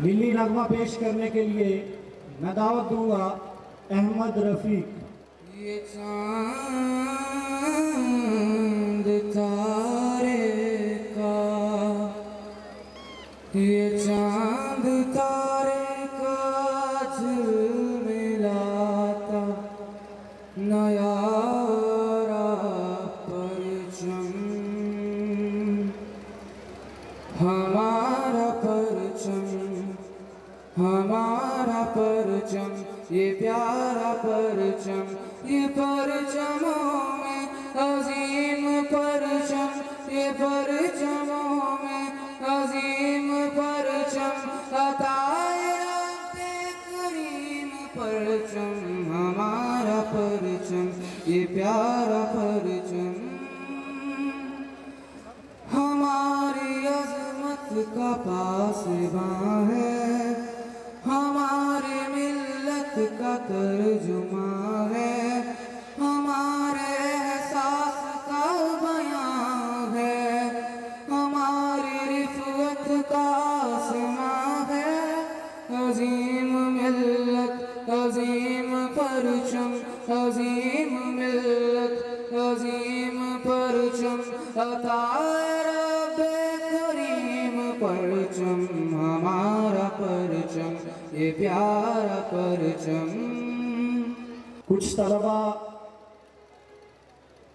लीली नगमा पेश करने के लिए मैं दावत दूंगा अहमद रफ़ीक। ये चांद तारे का, ये चांद तारे का झिलमिलाता नयारा परचम, हमारा परचम, हमारा परचम, ये प्यारा परचम, ये परचमों में अजीम परचम, ये परचमों में अजीम परचम, अताए रब्बे करीम परचम, हमारा परचम, ये प्यारा परचम, हमारी अजमत का पासबां है, हमारे मिल्लत का तर्जुमा है, हमारे एहसास का बयां है, हमारी रिफ़अत का आसमां है। अजीम मिल्लत, अजीम परचम, अजीम मिल्लत, अजीम परचम, अताए रब्बे करीम परचम, हमारा परचम, ये प्यारा परचम। कुछ तलबा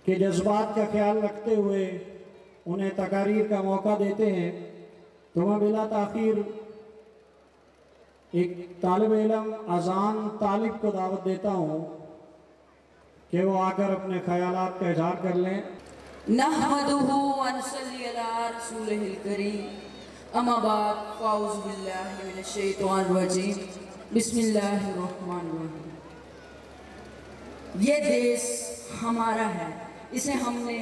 के जज्बात का ख्याल रखते हुए उन्हें तकारीर का मौका देते हैं, तो मैं बिला ताख़ीर एक तालिब इल्म अज़ान तालिब को दावत देता हूँ कि वो आकर अपने ख़यालात का इज़हार कर लें। नहमदुहु व नसल्ली अला रसूलिहिल करीम, अम्मा बाद, फ़ाऊज़ु बिल्लाहि मिनश शैतानिर रजीम, बिस्मिल्लाहिर रहमानिर रहीम। ये देश हमारा है, इसे हमने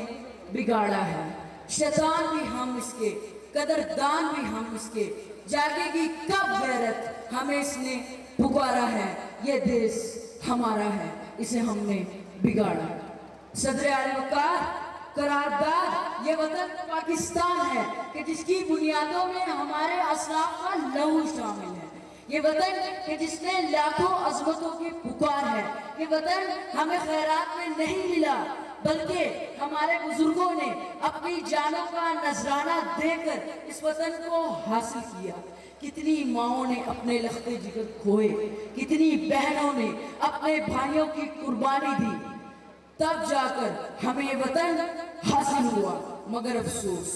बिगाड़ा है, शैतान भी हम इसके, कदरदान भी हम इसके, जागेगी कब गैरत, हमें इसने पुकारा है। ये देश हमारा है, इसे हमने बिगाड़ा है। सदर आले वक़ार करारदाद, ये वतन पाकिस्तान है कि जिसकी बुनियादों में हमारे असलाफ का लहू शामिल है। ये वतन कि जिसने लाखों अज़मतों की पुकार है। ये वतन हमें खैरात में नहीं मिला, बल्कि हमारे बुजुर्गों ने अपनी जानों का नजराना देकर इस वतन को हासिल किया। कितनी माओं ने अपने लख्ते जिगर खोए, कितनी बहनों ने अपने भाइयों की कुर्बानी दी, तब जाकर हमें ये वतन हासिल हुआ। मगर अफसोस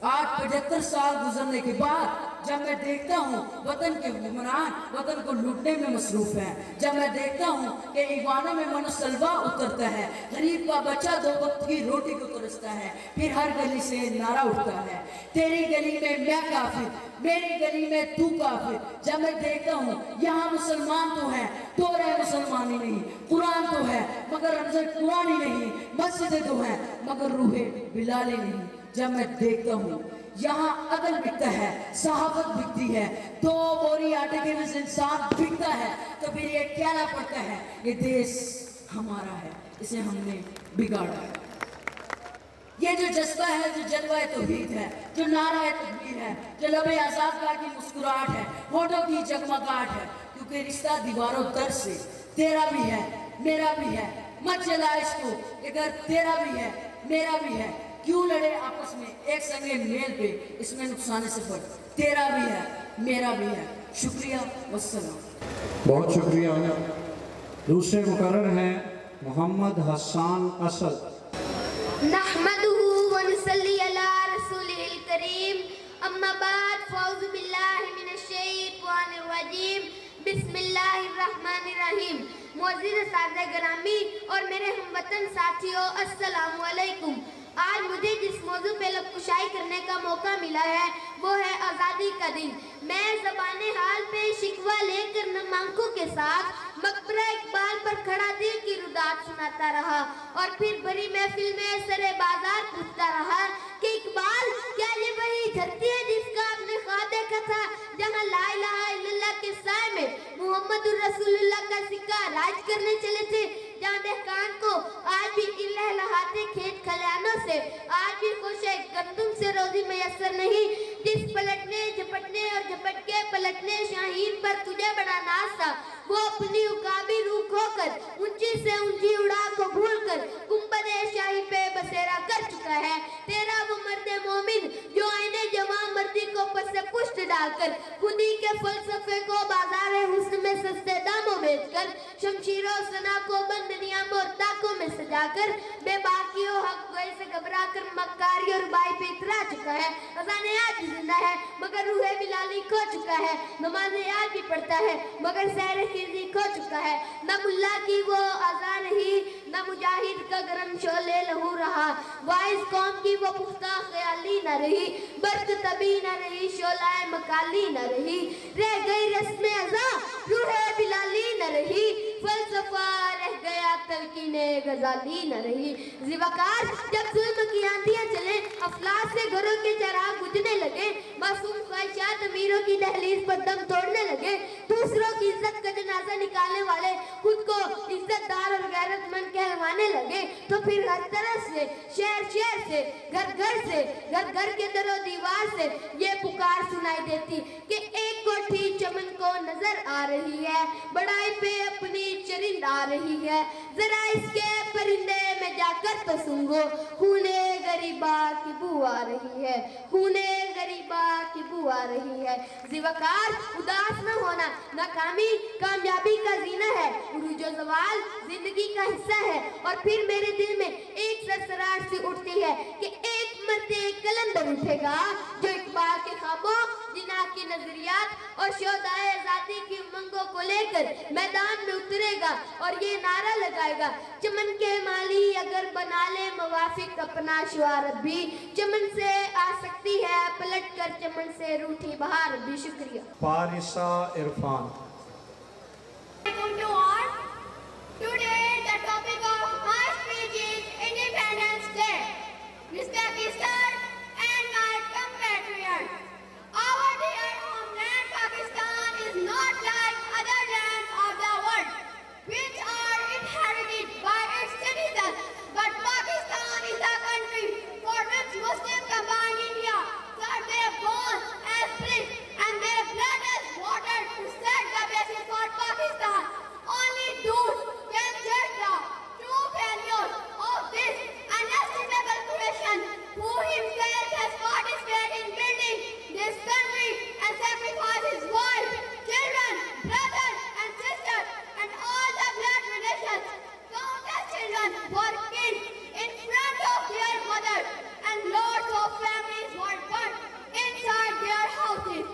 आज 75 साल गुजरने के बाद जब मैं देखता हूँ वतन के हुक्मरान वतन को लूटने में मसरूफ हैं, जब मैं देखता हूँ कि ईवानों में मनसलवा उतरता है, गरीब का बच्चा 2 वक्त की रोटी को तरसता है, फिर हर गली से नारा उठता है, तेरी गली में मैं काफिर, मेरी गली में तू काफिर। जब मैं देखता हूँ यहाँ मुसलमान तो हैं, तो रहे मुसलमानी नहीं, कुरान तो है मगर रमज़ान कुरानी नहीं, मस्जिदें तो हैं मगर रूहे बिलाली नहीं। जब मैं देखता हूँ यहाँ अदल बिकता है, सहाबत बिकती है, 2 बोरी आटे के वजह से इंसान बिकता है, तो फिर ये कहना पड़ता है ये देश हमारा है, इसे हमने बिगाड़ा है। ये जो जज्बा है, जो जलवा तौहीद है, जो नारा तकबीर है, जो लबे आज़ाद की मुस्कुराहट है, होठों की जगमगाहट है, क्योंकि रिश्ता दीवारों दर से तेरा भी है मेरा भी है, मत जला इसको, अगर तेरा भी है मेरा भी है, क्यों लड़े आपस में एक संगे मेल पे, इसमें नुकसान से फर्क, तेरा भी है मेरा भी है। शुक्रिया, वस्सलाम। बहुत शुक्रिया। दूसरे मुकर्रर हैं मोहम्मद हसन असद। नहमदुहु व नसल्ली अला रसूलिहिल करीम, अम्मा बाद, फ़ाऊज़ु बिल्लाहि मिनश शैतानिर रजीम, बिस्मिल्लाहिर रहमानिर रहीम। मुअज़्ज़िज़ सादे गिरामी और मेरे हमवतन साथियों, अस्सलामु अलैकुम। आज मुझे जिस मौजू पे लबकुशाई करने का मौका मिला है वो है आज़ादी का दिन। मैं ज़बाने हाल पे शिकवा लेकर नम आंखों के साथ मकबरा इकबाल पर खड़ा दिल की रुदात सुनाता रहा और फिर बड़ी महफिल में सरे बाजार पूछता रहा कि इकबाल, क्या ये वही धरती है जिसका आपने ख्वाब देखा था, जहाँ ला इलाहा इल्लल्लाह के साए में मुहम्मदुर रसूलुल्लाह का सिक्का राज करने चले थे, जहाँ दहकान को आज भी लहलहाते खेत खलियानों से, आज भी खुश है गंदुम से रोजी मैसर नहीं, जिस पलटने झपटने और झपट के पलटने मुझे बड़ा नाज था। वो अपनी उकाबी रूह खोकर ऊंची से ऊंची उड़ान को भूलकर गुंबदे शाही पे बसेरा कर चुका है। तेरा वो मर्दे मोमिन जो आईने जवां मर्दी को पस से पुष्ट डालकर खुदी के फलसफे को बाजार हुस्न में सस्ते दामों बेचकर शमशीरों सना को बंद नियामों और ताकों में सजाकर बेबाकियों हक गोई से घबरा कर मक्कारी और रुबाई पे इतरा चुका है। अज़ाने आज भी जिंदा है मगर रूहे बिलाली खो चुका है। नमाज़े आज भी पढ़ता है मगर सहरे खिज़ी खो चुका है। न मुल्ला की वो अज़ा रही न मुजाहिद का गरम शोले लहू रहा। वाइज कौम की वो पुख्ता ख्याली न रही बर्क तभी न रही शोलाए मकाली न रही। रह गई रस्म अज़ा रूहे बिलाली न रही फलसफा रह गया तलकीने गजाली न रही। ज़िवाकार जब जुल्म की आंधियां चले अफलास से घरों के चराग बुझने लगे मासूम ख्वाहिशात अमीरों की दहलीज पर दम तोड़ने लगे दूसरों की इज्जत का जनाजा निकालने वाले खुद को इज्जतदार और गैरतमंद कहलवाने लगे तो फिर हर तरफ से शहर शहर से घर घर के दरो दीवार से ये पुकार सुनाई देती कि एक कोठी चमन को नजर आ रही है बड़ाई पे अपनी चरिंद आ रही है जरा इसके परिंदे में जाकर तो सुंगो खूने गरीबा की बू आ रही है खूने गरीबा की बू आ रही है। ज़िवाकार उदास न होना नाकामी कामयाबी का जीना है उरूजो ज़वाल जिंदगी का हिस्सा है। और फिर मेरे दिल में एक सरसराहट सी उठती है कि एक मर्दे कलंदर उठेगा जो इकबाल के ख्वाबों जिन्ना की नजरियात और शोधाए आजादी की उमंगों को लेकर मैदान में उतरेगा और ये नारा लगाएगा चमन के माली अगर बना ले मुवाफिक अपना शुआरत भी चमन से आ सकती है पलट कर चमन से रूठी बहार भी। शुक्रिया। फारिसा Irfan. Today the topic of my speech is Independence Day. Uzbekistan and my compatriots. Our dear homeland Pakistan is not like other lands of the world, which are inherited by its citizens. But Pakistan is a country for which Muslims combined India serve their bones as split and their blood as water to set the basis for Pakistan. Only those can judge the true values of this inestimable creation who himself has participated in building this country and sacrificed his wife, children, brothers and sisters and all the blood relations. Countless children were killed in front of their mothers and loads of families were burnt inside their houses.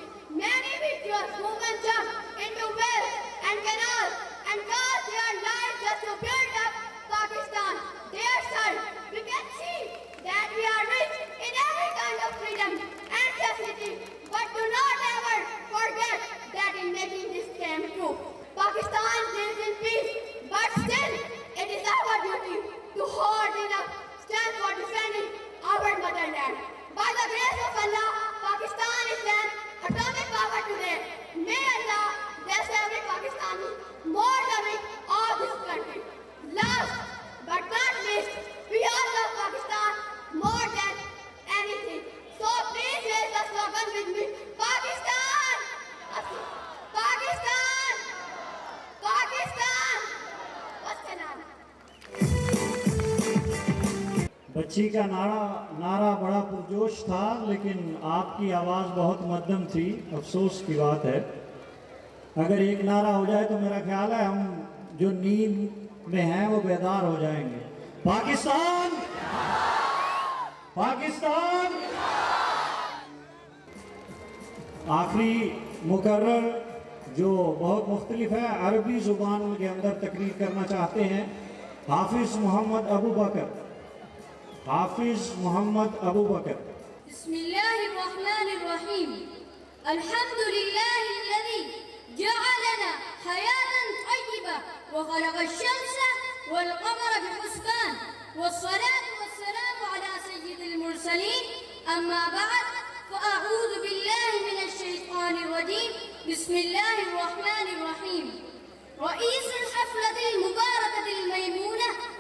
Many victorious women jumped into wells and canals and cast their lives just to build up Pakistan. Dear sir, we can see that we are rich in every kind of freedom and facility, but do not ever forget that in making this claim true, Pakistan lives in peace, but still it is our duty to hold enough stand for defending our motherland. By the grace of Allah, Pakistan is an atomic power today. May Allah bless every Pakistani more loving of this country. Last but not least, we all love Pakistan more than anything. So please raise the slogan with me. Pakistan! Pakistan! Pakistan! Wassalam. बच्ची का नारा बड़ा पुरजोश था लेकिन आपकी आवाज़ बहुत मध्यम थी। अफसोस की बात है अगर एक नारा हो जाए तो मेरा ख्याल है हम जो नींद में हैं वो बेदार हो जाएंगे। पाकिस्तान पाकिस्तान। आखिरी मुकर्रर जो बहुत मुख्तलिफ है अरबी ज़ुबान के अंदर तकरीर करना चाहते हैं हाफिज़ मोहम्मद अबू बकर। हाफिज़ मोहम्मद अबू बकर। बिस्मिल्लाहिर्रहमानिर्रहीम। अल्हम्दुलिल्लाहिल्लज़ी जअलना हयातन तय्यिबा व खलक़श शम्सा वल क़मरा बिहुस्बान वस्सलातु वस्सलामु अला सय्यिदिल मुरसलीन अम्मा बअद फ़अऊज़ु बिल्लाहि मिनश शैतानिर रजीम। बिस्मिल्लाहिर्रहमानिर्रहीम। रईसुल हफ़्लतिल मुबारकतिल मयमूना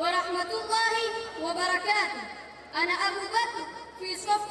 वरहमतुल्लाहि वबरकातुह। अना अबू बकर फी सफ़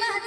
महद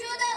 14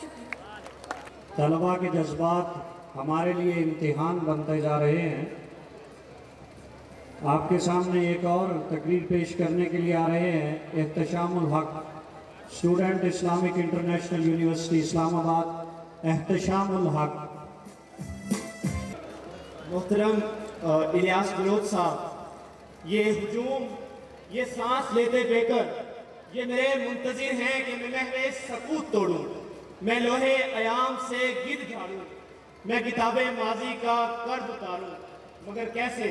शुक्रिया। तलबा के जज्बात हमारे लिए इम्तिहान बनते जा रहे हैं। आपके सामने एक और तकरीर पेश करने के लिए आ रहे हैं Ehteshamul Haq, student Islamic International University Islamabad. Ehteshamul Haq. मोहतरम इलियास बलोच साहब, ये हुजूम, ये सांस लेते बेकर, ये मेरे मुंतजिर हैं कि मैं महवे सकूत तोड़ूं, मैं लोहे अयाम से गिद्ध झाड़ूं, मैं किताबे माजी का कर्ज उतारूं, मगर कैसे?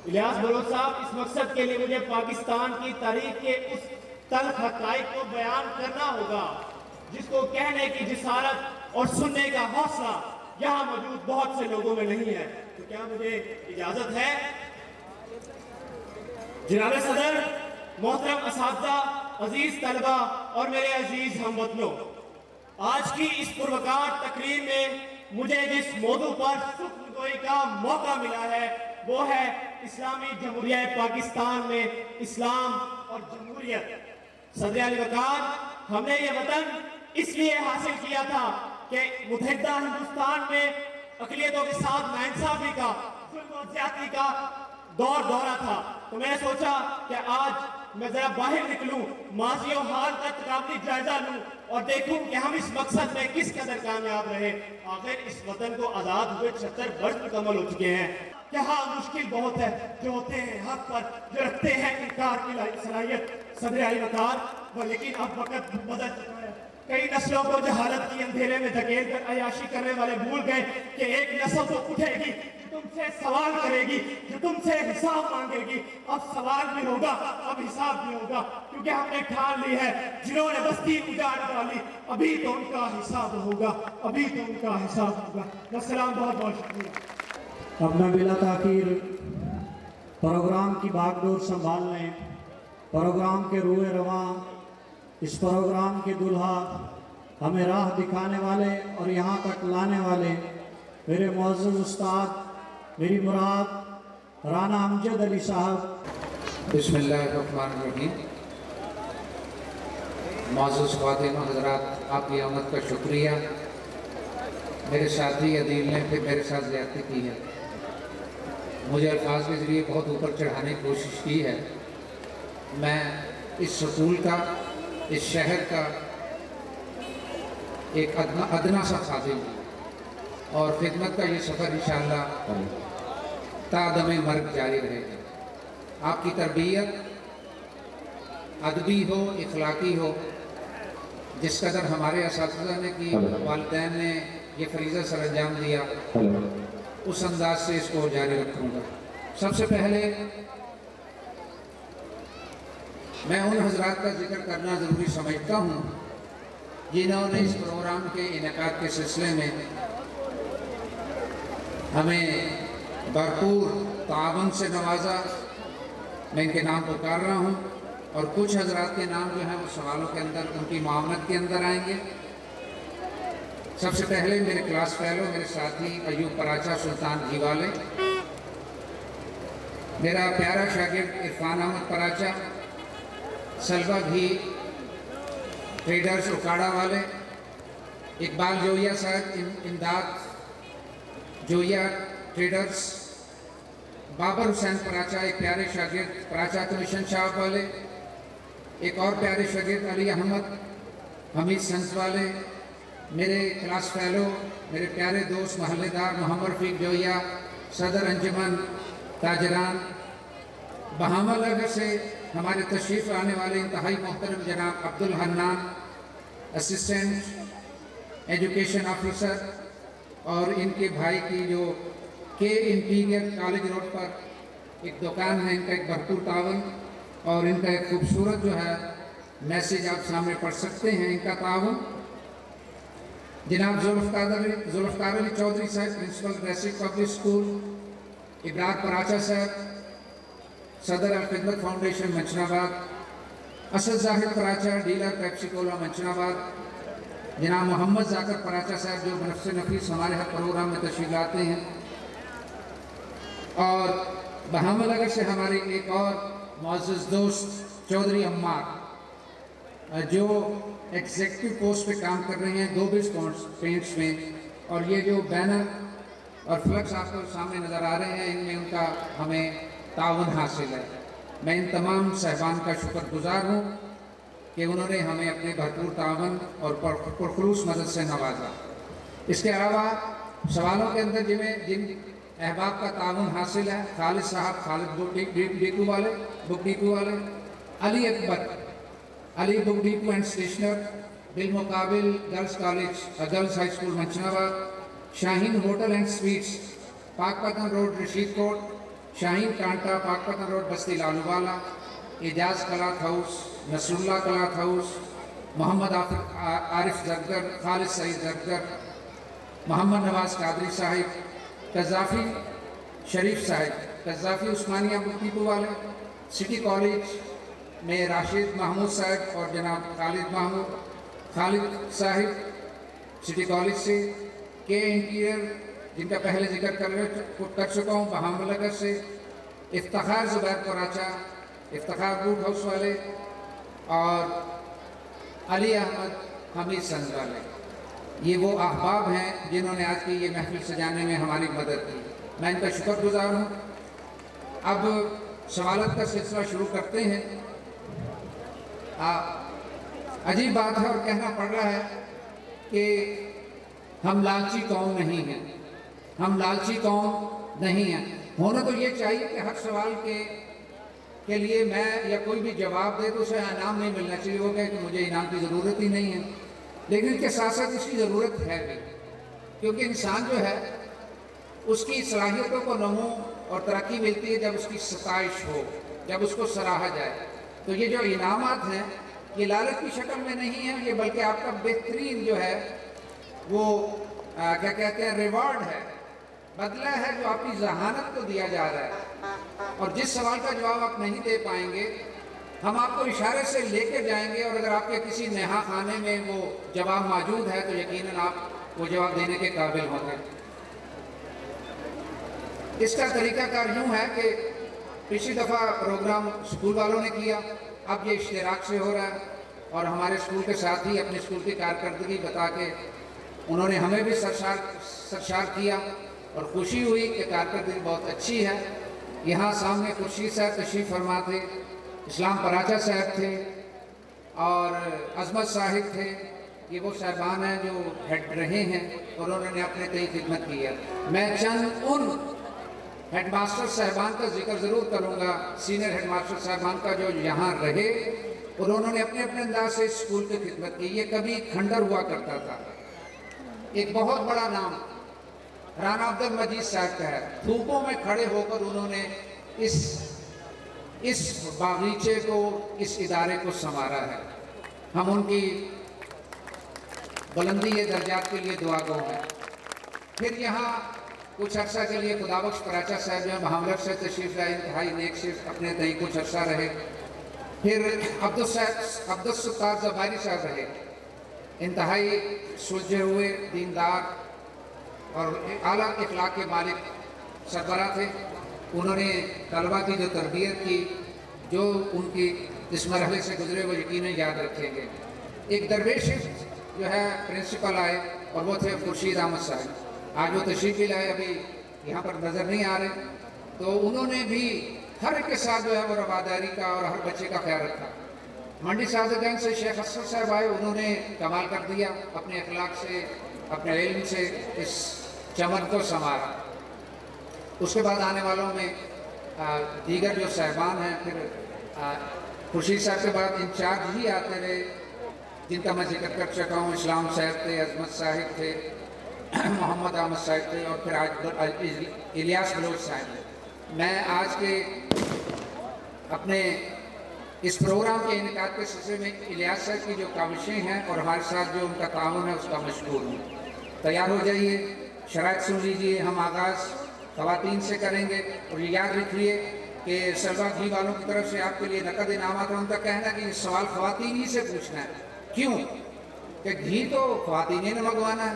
इलियास बलोच साहब, इस मकसद के लिए मुझे पाकिस्तान की तारीख के उस तल्ख हक़ाइक़ को बयान करना होगा जिसको कहने की जिसारत और सुनने का हौसला यहाँ मौजूद बहुत से लोगों में नहीं है। तो क्या मुझे इजाजत है? जनाब सदर, मोहतरम असातिज़ा, अजीज तलबा और मेरे अजीज हमवतनों, आज की इस पुरवकार तकरीर में मुझे जिस मौजू पर सुख्नगोई का मौका मिला है वो है इस्लामी जमहूरिया पाकिस्तान में इस्लाम और जमहूरियत। सदर अली वकार, हमने ये वतन इसलिए हासिल किया था कि मुतहदा हिंदुस्तान में अक़लियतों के साथ नाइंसाफी का, जुल्म और ज़्यादती का दौर दौरा था। तो मैंने सोचा कि आज मैं जरा बाहर निकलूं, माजी और हाल का तकाबली जायजा लूं और देखूं कि हम इस मकसद में किस कदर कामयाब रहे। आखिर इस वतन को आज़ाद हुए 76 वर्ष मुकम्मल हो चुके हैं। क्या हाँ, मुश्किल बहुत है जो होते हैं हक पर, जो रखते हैं इनकार की सलाहियत। सदर अली वकार, लेकिन अब वक्त बदल चुका है। कई नस्लों को जहालत की अंधेरे में धकेल कर अयाशी करने वाले भूल गए कि एक नस्ल तो उठेगी जो तुमसे सवाल करेगी, जो तुमसे हिसाब मांगेगी। अब सवाल भी होगा, अब हिसाब भी होगा, क्योंकि हमने ठान ली है जिन्होंने बस्ती उजाड़ डाली, अभी तो उनका हिसाब होगा, अभी तो उनका हिसाब होगा। वस्सलाम, बहुत बहुत शुक्रिया। अब मैं बिला ताखीर प्रोग्राम की बागडोर संभालने, प्रोग्राम के रूए रवां, इस प्रोग्राम के दुल्हा, हमें राह दिखाने वाले और यहाँ तक लाने वाले मेरे मुअज़्ज़ज़ उस्ताद, मेरी मुराद राना अमजद अली साहब। बिस्मिल्लाहिर्रहमानिर्रहीम। मुअज़्ज़ज़ ख़वातीन हज़रात, आपकी आमद का शुक्रिया। मेरे साथी अदील ने फिर मेरे साथ ज़्यादती की है, मुझे अल्फाज के ज़रिए बहुत ऊपर चढ़ाने की कोशिश की है। मैं इस स्कूल का, इस शहर का एक अदना सा खादिम हूँ और खिदमत का ये सफ़र इंशाअल्लाह तादमे मर्ग जारी रहेगा। आपकी तरबियत अदबी हो, इखलाकी हो, जिस कदर हमारे असातिज़ा ने की, वालिदैन ने ये फरीज़ा सर अंजाम दिया, उस अंदाज से इसको जारी रखूँगा। सबसे पहले मैं उन हजरात का जिक्र करना ज़रूरी समझता हूँ जिन्होंने इस प्रोग्राम के इनेकाद के सिलसिले में हमें भरपूर तावन से नवाजा। मैं इनके नाम पुकार रहा हूँ और कुछ हजरात के नाम जो हैं वो सवालों के अंदर उनकी मामलत के अंदर आएंगे। सबसे पहले मेरे क्लास फेलो, मेरे साथी अयूब पराचा सुल्तान घीवाले, मेरा प्यारा शागिर्द इरफान अहमद पराचा, सलवा घी ट्रेडर्स उकाड़ा वाले, इकबाल जोया साहब इमदाद जोया ट्रेडर्स, बाबर हुसैन पराचा एक प्यारे शागिर्द पराचा कमीशन शाह वाले, एक और प्यारे शागिर्द अली अहमद हमीद संस वाले, मेरे क्लास फेलो, मेरे प्यारे दोस्त महल्लेदार मोहम्मद रफीक जोया, सदर अंजुमन ताजरान, बहामा नगर से हमारे तशरीफ़ आने वाले इंतहाई मोहतरम जनाब Abdul Hannan, assistant education officer, और इनके भाई की जो के इंटीरियर कॉलेज रोड पर एक दुकान है, इनका एक भरपूर तावन और इनका एक खूबसूरत जो है मैसेज आप सामने पढ़ सकते हैं। इनका तावन जनाब Zulfiqar Ali Chaudhry sahab, principal basic public school, Ibrar Paracha sahab, सदर Al Khidmat foundation Manchanabad, Asad Zahid Paracha dealer Pepsi Cola Manchanabad, जनाब मोहम्मद जाकर पराचा साहब जो बनफ़्स नफीस हमारे हर प्रोग्राम में तशरीफ़ लाते हैं, और बहामा नगर से हमारे एक और मुअज़्ज़ज़ दोस्त चौधरी अम्मार जो एग्जीक्यूटिव पोस्ट पे काम कर रहे हैं 2 बिस पेंट्स में, और ये जो बैनर और फ्लक्स आपको सामने नज़र आ रहे हैं इनमें उनका हमें ताउन हासिल है। मैं इन तमाम साहिबान का शुक्रगुजार हूँ कि उन्होंने हमें अपने भरपूर तावन और पुरखलूस मदद से नवाजा। इसके अलावा सवालों के अंदर जिन अहबाब का ताउन हासिल है, खालिद साहब खालिद बुक डिपो वाले, Ali Akbar Ali book depot and stationer, बिलमुकाबिल girls college girls high school Manchanabad, Shaheen hotel and sweets Pakpattan road Rashid Kot, Shaheen Kanta Pakpattan road बस्ती Laluwala, Ejaz cloth house, Nasrullah cloth house, Muhammad Arif Zargar, Khalid Saeed Zargar, Muhammad Nawaz Qadri sahib, Qazafi Sharif sahib, Qazafi Usmania book depot वाले, सिटी कॉलेज में राशिद महमूद साहब और जनाब खालिद साहिब सिटी कॉलेज से, के इंटीरियर जिनका पहले जिक्र कर चुका हूँ बहामा नगर से, इफ्तिखार ज़ुबैर पराचा इफ्तिखार बूट हाउस वाले, और अली अहमद हमीद संस वाले। ये वो अहबाब हैं जिन्होंने आज की ये महफिल सजाने में हमारी मदद की। मैं इनका शुक्रगुजार हूँ। अब सवालत का सिलसिला शुरू करते हैं। अजीब बात है और कहना पड़ रहा है कि हम लालची कौम नहीं हैं, हम लालची कौम नहीं हैं। होना तो ये चाहिए कि हर सवाल के लिए मैं या कोई भी जवाब दे तो उसे इनाम नहीं मिलना चाहिए। वो कहे कि मुझे इनाम की ज़रूरत ही नहीं है, लेकिन इसके साथ साथ इसकी ज़रूरत है भी, क्योंकि इंसान जो है उसकी सलाहियतों को नमो और तरक्की मिलती है जब उसकी सताइश हो, जब उसको सराहा जाए। तो ये जो इनामात हैं ये लालच की शक्ल में नहीं है, ये बल्कि आपका बेहतरीन जो है वो क्या कहते हैं रिवार्ड है, बदला है जो आपकी जहानत को दिया जा रहा है। और जिस सवाल का जवाब आप नहीं दे पाएंगे हम आपको इशारे से लेके जाएंगे, और अगर आपके किसी नेहा खाने में वो जवाब मौजूद है तो यकीनन आप वो जवाब देने के काबिल होंगे। इसका तरीकाकार यूँ है कि पिछली दफ़ा प्रोग्राम स्कूल वालों ने किया, अब ये इश्तिराक से हो रहा है, और हमारे स्कूल के साथ ही अपने स्कूल की कारकर्दगी बता के उन्होंने हमें भी सरशार किया और खुशी हुई कि कारकर्दगी बहुत अच्छी है। यहाँ सामने खुर्शीद साहब तशरीफ़ फरमा थे, इस्लाम पराचा साहब थे और अजमत साहिब थे। ये वो साहबान हैं जो हेड रहे हैं और उन्होंने अपने कई खिदमत की है। मैं चंद उन हेडमास्टर साहबान का जिक्र ज़रूर करूँगा, सीनियर हेडमास्टर साहबान का जो यहाँ रहे और उन्होंने अपने अपने अंदाज से स्कूल की खिदमत की। ये कभी खंडर हुआ करता था। एक बहुत बड़ा नाम राना अब्दुल मजीद साहब का है। धूपों में खड़े होकर उन्होंने इस बागीचे को, इस इदारे को संवारा है। हम उनकी बुलंदी दर्जात के लिए दुआगो हैं। फिर यहाँ कुछ अर्सा के लिए खुदाबख्श कराचा साहब जो है महामलक से तशरीफ लाए, इंतहाई नेक से अपने तय कुछ अर्सा रहे। फिर अब्दुल-सत्तार ज़बारी साहब रहे, इंतहाई सुलझे हुए, दीनदार और आला इखलाक के मालिक सरबराह थे। उन्होंने तलबा की जो तरबियत की, जो उनकी इस मरहले से गुजरे वो यकीनन याद रखेंगे। एक दरवेश जो है प्रिंसिपल आए और वो थे खुर्शीद अहमद साहब। आज वो तशरीफ भी लाए, अभी यहाँ पर नज़र नहीं आ रहे। तो उन्होंने भी हर एक के साथ जो है वो रवादारी का और हर बच्चे का ख्याल रखा। मंडी सादगंज से शेख असर साहब आए, उन्होंने कमाल कर दिया, अपने अखलाक से, अपने इल्म से इस चमन को संवारा। उसके बाद आने वालों में दीगर जो साहबान हैं, फिर खुर्शीद साहब के बाद इंचार्ज ही आते रहे, जिनका मैं जिक्र कर चुका हूँ। इस्लाम साहब थे, अजमत साहिब थे, मोहम्मद अहमद साहिब थे और फिर आज इलियास बलोच साहब। मैं आज के अपने इस प्रोग्राम के इनेकाद के सिलसिले में इलियास साहब की जो काविशें हैं और हमारे साथ जो उनका ताउन है उसका मशकूर हूँ। तैयार हो जाइए, शराइत सुन लीजिए। हम आगाज़ ख़वातीन से करेंगे और ये याद रखिए कि सलवा घी वालों की तरफ से आपके लिए नकद इनामात है। उनका कहना है कि सवाल ख़वातीन ही से पूछना है। क्यों? कि घी तो ख़वातीन ने मंगवाना है,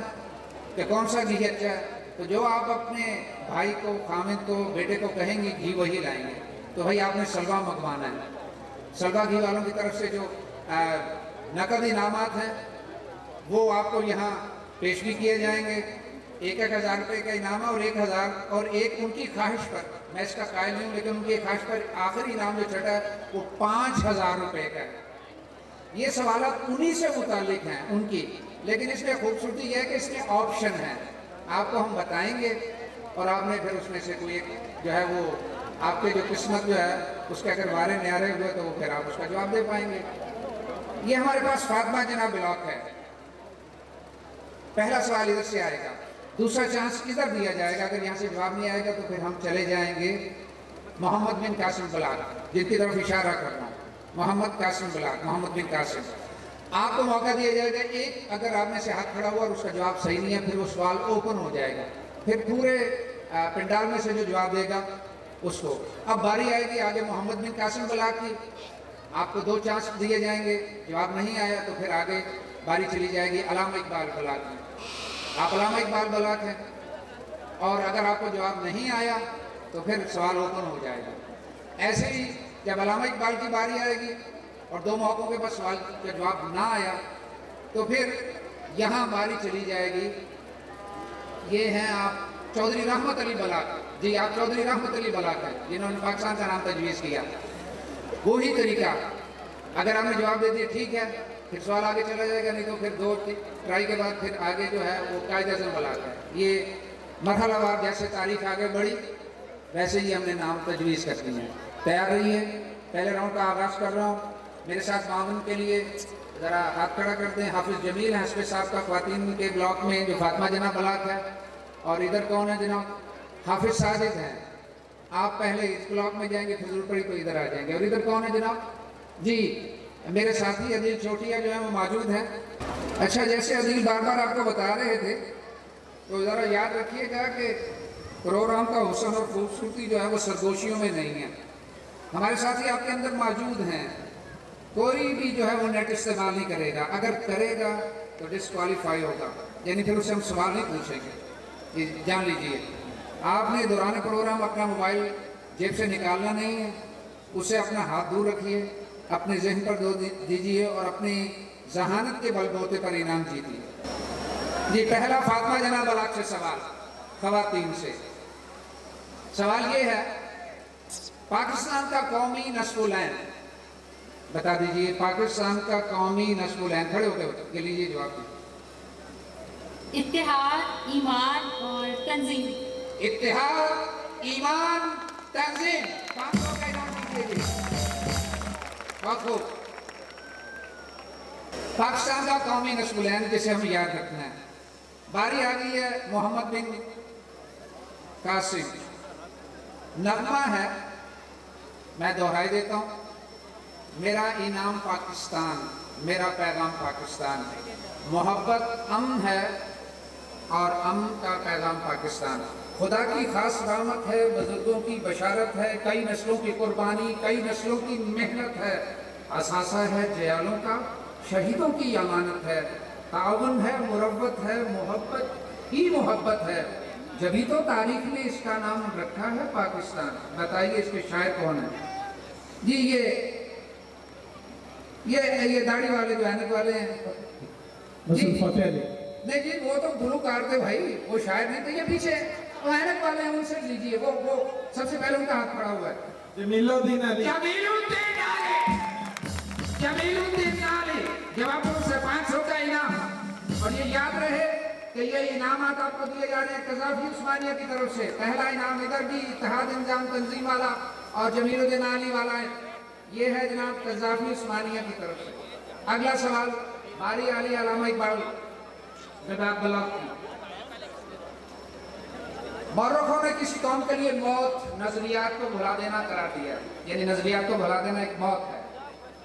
कि कौन सा घी अच्छा है। तो जो आप अपने भाई को, खामिद को, बेटे को कहेंगे घी वही लाएंगे। तो भाई आपने सलवा मंगवाना है। सलवा घी वालों की तरफ से जो नकद इनामात हैं वो आपको यहाँ पेश भी किए जाएंगे। 1,000 रुपये का इनाम है और 1,000 और एक उनकी ख्वाहिश पर, मैं इसका कायल नहीं हूँ लेकिन उनकी ख्वाहिश पर आखिरी इनाम जो छटा है वो 5,000 रुपये का है। ये सवालात उन्हीं से मुतालिक हैं उनकी, लेकिन इसमें खूबसूरती यह है कि इसमें ऑप्शन है, आपको हम बताएंगे और आपने फिर उसमें से कोई एक जो है वो आपके जो किस्मत जो है उसके अगर वारे न्यारे हुए तो वो फिर आप उसका जवाब दे पाएंगे। ये हमारे पास फातिमा जनाब ब्लॉक है। पहला सवाल इधर से आएगा, दूसरा चांस इधर दिया जाएगा। अगर यहाँ से जवाब नहीं आएगा तो फिर हम चले जाएंगे मोहम्मद बिन कासिम बलाग, जिनकी तरफ इशारा कर रहा हूँ। मोहम्मद कासिम बलाग, मोहम्मद बिन कासिम, आपको मौका दिया जाएगा। एक अगर आप में से हाथ खड़ा हुआ और उसका जवाब सही नहीं है फिर वो सवाल ओपन हो जाएगा, फिर पूरे पंडाल में से जो जवाब देगा उसको। अब बारी आएगी आगे मोहम्मद बिन कासिम बलाग की, आपको 2 चांस दिए जाएंगे। जवाब नहीं आया तो फिर आगे बारी चली जाएगी अल्लामा इकबाल बलाग की। आप अल्लामा इकबाल बलाग हैं और अगर आपको जवाब नहीं आया तो फिर सवाल ओपन हो जाएगा। ऐसे ही जब अल्लामा इकबाल की बारी आएगी और 2 मौकों के बाद सवाल का जवाब ना आया तो फिर यहाँ बारी चली जाएगी। ये हैं आप चौधरी रहमत अली बलाग जी, आप चौधरी रहमत अली बलाग हैं जिन्होंने पाकिस्तान का नाम तजवीज़ किया। वही तरीका, अगर आपने जवाब दे दिया ठीक है फिर सवाल आगे चला जाएगा, नहीं तो फिर 2 ट्राई के बाद फिर आगे जो है वो कायदे-ए-आज़म बलाग है। ये मरहलावार जैसे तारीख आगे बढ़ी वैसे ही हमने नाम तजवीज़ कर दिए हैं। तैयार रहिए, पहले राउंड का आगाज़ कर रहा हूँ। मेरे साथ मामून के लिए ज़रा हाथ खड़ा कर दें। हाफिज़ जमील हैं हस्बे साहब का ख़वातीन के ब्लॉक में जो फातिमा जनाब बलाग है। और इधर कौन है जनाब? हाफिज़ साजिद हैं। आप पहले इस ब्लॉक में जाएंगे, फिर जरूर पड़ी तो इधर आ जाएंगे। और इधर कौन है जनाब? जी मेरे साथी अदील चोटिया जो है वो मौजूद हैं। अच्छा, जैसे अदील बार बार आपको बता रहे थे तो ज़रा याद रखिएगा कि प्रोग्राम का हुस्न और खूबसूरती जो है वो सरगोशियों में नहीं है। हमारे साथी आपके अंदर मौजूद हैं। कोई भी जो है वो नेट इस्तेमाल नहीं करेगा, अगर करेगा तो डिस्क्वालीफाई होगा, यानी फिर उससे हम सवाल नहीं पूछेंगे। ये जान लीजिए। आपने दौरान प्रोग्राम अपना मोबाइल जेब से निकालना नहीं है, उसे अपना हाथ दूर रखिए, अपने जहन पर दीजिए और अपनी जहानत के बलबूते पर इनाम जीतिए। जी पहला फातिमा जनाब बलाग से सवाल, ख़वातीन से सवाल ये है, पाकिस्तान का कौमी नस्ल-उल-ऐन बता दीजिए। पाकिस्तान का कौमी नस्ल-उल-ऐन, खड़े होकर लीजिए जवाब दीजिए। इत्तेहाद, ईमान और तंजीम। इत्तेहाद, ईमान, तंजीम। 500 का इनाम दीजिए। बहुत खूब। पाकिस्तान का कौमी नस्ल-उल-ऐन जिसे हमें याद रखना है। बारी आ गई है मोहम्मद बिन कासिम। नगमा है मैं दोहराई देता हूँ, मेरा इनाम पाकिस्तान, मेरा पैगाम पाकिस्तान। मोहब्बत अमन है और अमन का पैगाम पाकिस्तान। खुदा की खास रहमत है, बुजुर्गों की बशारत है, कई नस्लों की कुर्बानी, कई नस्लों की मेहनत है, असासा है जयालों का, शहीदों की अमानत है, ताउन है, मुरब्बत है, मोहब्बत ही मोहब्बत है, जभी तो तारीख ने इसका नाम रखा है पाकिस्तान। बताइए इसके शायर कौन है जी? ये दाढ़ी वाले जो ऐनक वाले हैं जी, नहीं जी वो तो गुलूकार थे भाई, वो शायर नहीं थे। ये पीछे वो ऐनक वाले हैं, उनसे लीजिए, वो सबसे पहले उनका हाथ खड़ा हुआ है। जमीलुद्दीन अली। जवाबों से 500 का इनाम। और ये याद रहे कि ये इनामात आपको दिए जा रहे हैं कज़ाफ़ी उस्मानिया की तरफ से। पहला इनाम इधर भी इत्तेहाद इंजाम तंजीम वाला और जमीलुद्दीन अली वाला है, ये है जनाब कज़ाफ़ी उस्मानिया की तरफ से। अगला सवाल बारी अली अल्लामा इकबाल मौरखों ने किसी कौम के लिए मौत नजरियात को भुला देना करार दिया। यानी नजरियात को भुला देना एक मौत है।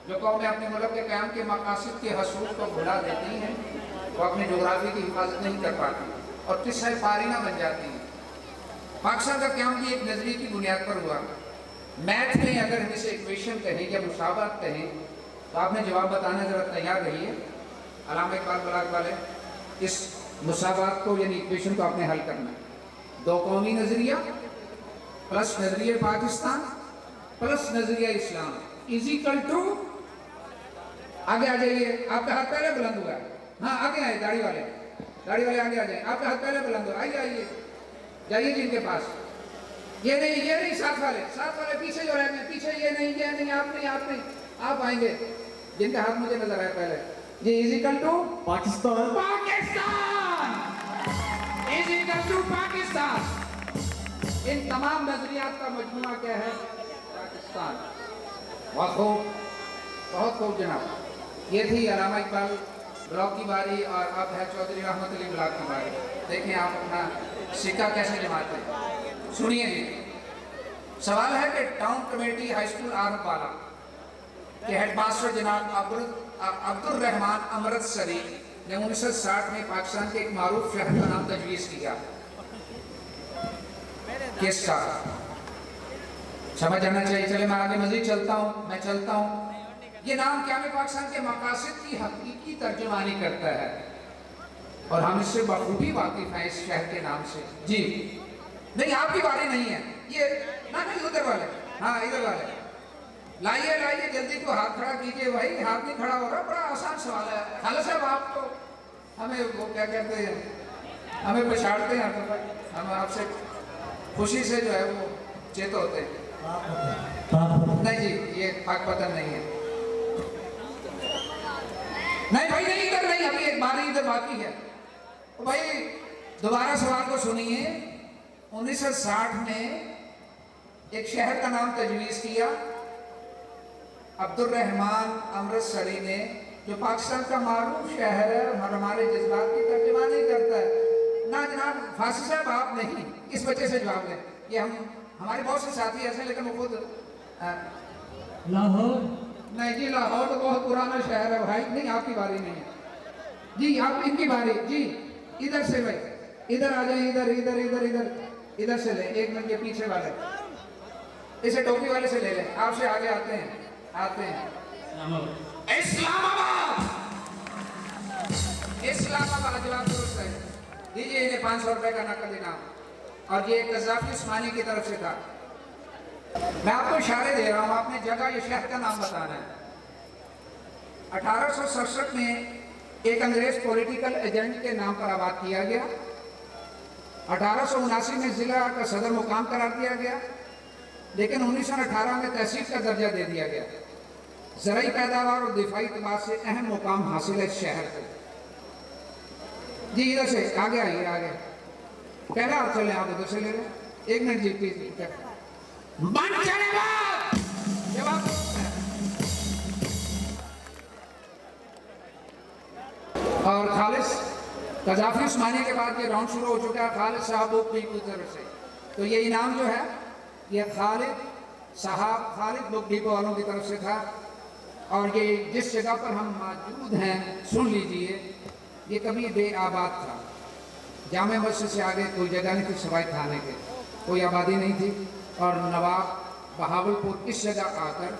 जो कौमें अपने मुल्क के क़याम के मकासद के हसूल को भुला देती हैं, वो अपनी जोग्राफी की हिफाजत नहीं कर पाती और किस्सा पारीना बन जाती हैं। पाकिस्तान का क़याम भी एक नजरिए की बुनियाद पर हुआ। मैथ में अगर हम इसे इक्वेशन कहें या मुसावत कहें तो आपने जवाब बताना जरा तैयार रहिए। अल्लामा इकबाल बलाग वाले, इस मुसावत को यानी इक्वेशन को आपने हल करना है। दो कौमी नजरिया प्लस नजरिया पाकिस्तान प्लस नजरिया इस्लाम इजिकल टू, आगे आ जाइए, आपका हाथ पहले बुलंद हुआ है। हाँ आगे आए, दाढ़ी वाले आगे आ जाए, आपका हाथ पहले बुलंद हुआ, आइए जाइए जिनके पास। ये नहीं साथ वाले पीछे जो रह गए, पीछे ये नहीं आप नहीं आप आएंगे जिनका हाथ मुझे नजर आया पहले। ये इजिकल टू पाकिस्तान। इजिकल टू पाकिस्तान। इन तमाम नजरियात का मजमुआ क्या है? पाकिस्तान। बहुत खूब जनाब। ये थी अल्लामा इकबाल ब्लॉक की बारी और अब है चौधरी रहमत अली ब्लॉक की बारी। देखें आप अपना सिक्का कैसे जमाते हैं। सुनिए जी, सवाल है कि town committee high school Vala के हेडमास्टर जनाब अब्दुल रहमान अमृतसरी ने 1960 में पाकिस्तान के एक मारूफ शहर का नाम तजवीज़ किया। किसका समझ आना चाहिए। चले मैं आगे मजीद चलता हूँ। ये नाम क्या में पाकिस्तान के मकासद की हकीकी तर्जुमानी करता है और हम इससे बखूबी वाकिफ हैं इस शहर के नाम से। जी नहीं, आपकी बारी नहीं है ये ना, नहीं उधर वाले, हाँ इधर वाले लाइए जल्दी को हाथ खड़ा कीजिए। भाई हाथ नहीं खड़ा हो रहा, बड़ा आसान सवाल है। खाला साहब आप तो हमें वो क्या कहते हैं, हमें पछाड़ते हैं, तो हम आपसे खुशी से जो है वो चेत होते हैं। नहीं जी ये पाक पतन नहीं है। नहीं भाई नहीं, इधर नहीं, अभी एक बारी इधर बाकी है। तो भाई दोबारा सवाल को सुनिए। 1960 में एक शहर का नाम तजवीज़ किया अब्दुल रहमान अमृतसरी ने, जो पाकिस्तान का मारूफ शहर है और हमारे जज्बात की तर्जुमानी करता है। ना जनाब फांसी साहब आप नहीं, इस वजह से जवाब दें। ये हमारे बहुत से साथी ऐसे, लेकिन वो खुद लाहौर। नहीं जी, लाहौर तो बहुत पुराना शहर है भाई। नहीं आपकी बारी नहीं है जी, आप इनकी बारी जी। इधर से भाई इधर आ जाए, इधर से ले। एक मिनट ये पीछे वाले, इसे टोपी वाले से ले लें। आपसे आगे आते हैं इस्लामाबाद जवाब दुरुस्त है। दीजिए इन्हें 500 रुपए का नकद इनाम। और ये कज़ाफ़ी उस्मानी की तरफ से था। मैं आपको इशारे दे रहा हूँ, आपने जगह ये शहर का नाम बताना है। 1867 में एक अंग्रेज पॉलिटिकल एजेंट के नाम पर आबाद किया गया। 1879 में जिला का सदर मुकाम करार दिया गया, लेकिन 1918 में तहसील का दर्जा दे दिया गया। ज़राई पैदावार और दिफाई एतबार से अहम मुकाम हासिल है इस शहर को। जी इधर से आगे आइए, आगे पहला आप चले, आप उधर से ले रहे। एक मिनट जी प्लीज। जवाब और खालिद कज़ाफ़ी उस्मानिया के बाद ये राउंड शुरू हो चुका है खालिद साहब की तरफ से। तो ये इनाम जो है ये खालिद साहब खालिद बुक डिपो वालों की तरफ से था। और ये जिस जगह पर हम मौजूद हैं, सुन लीजिए, ये कभी बेआबाद था। जामे मस्जिद से आगे कोई जगह नहीं थी सवाई थाने के, कोई आबादी नहीं थी। और नवाब बहावलपुर इस जगह आकर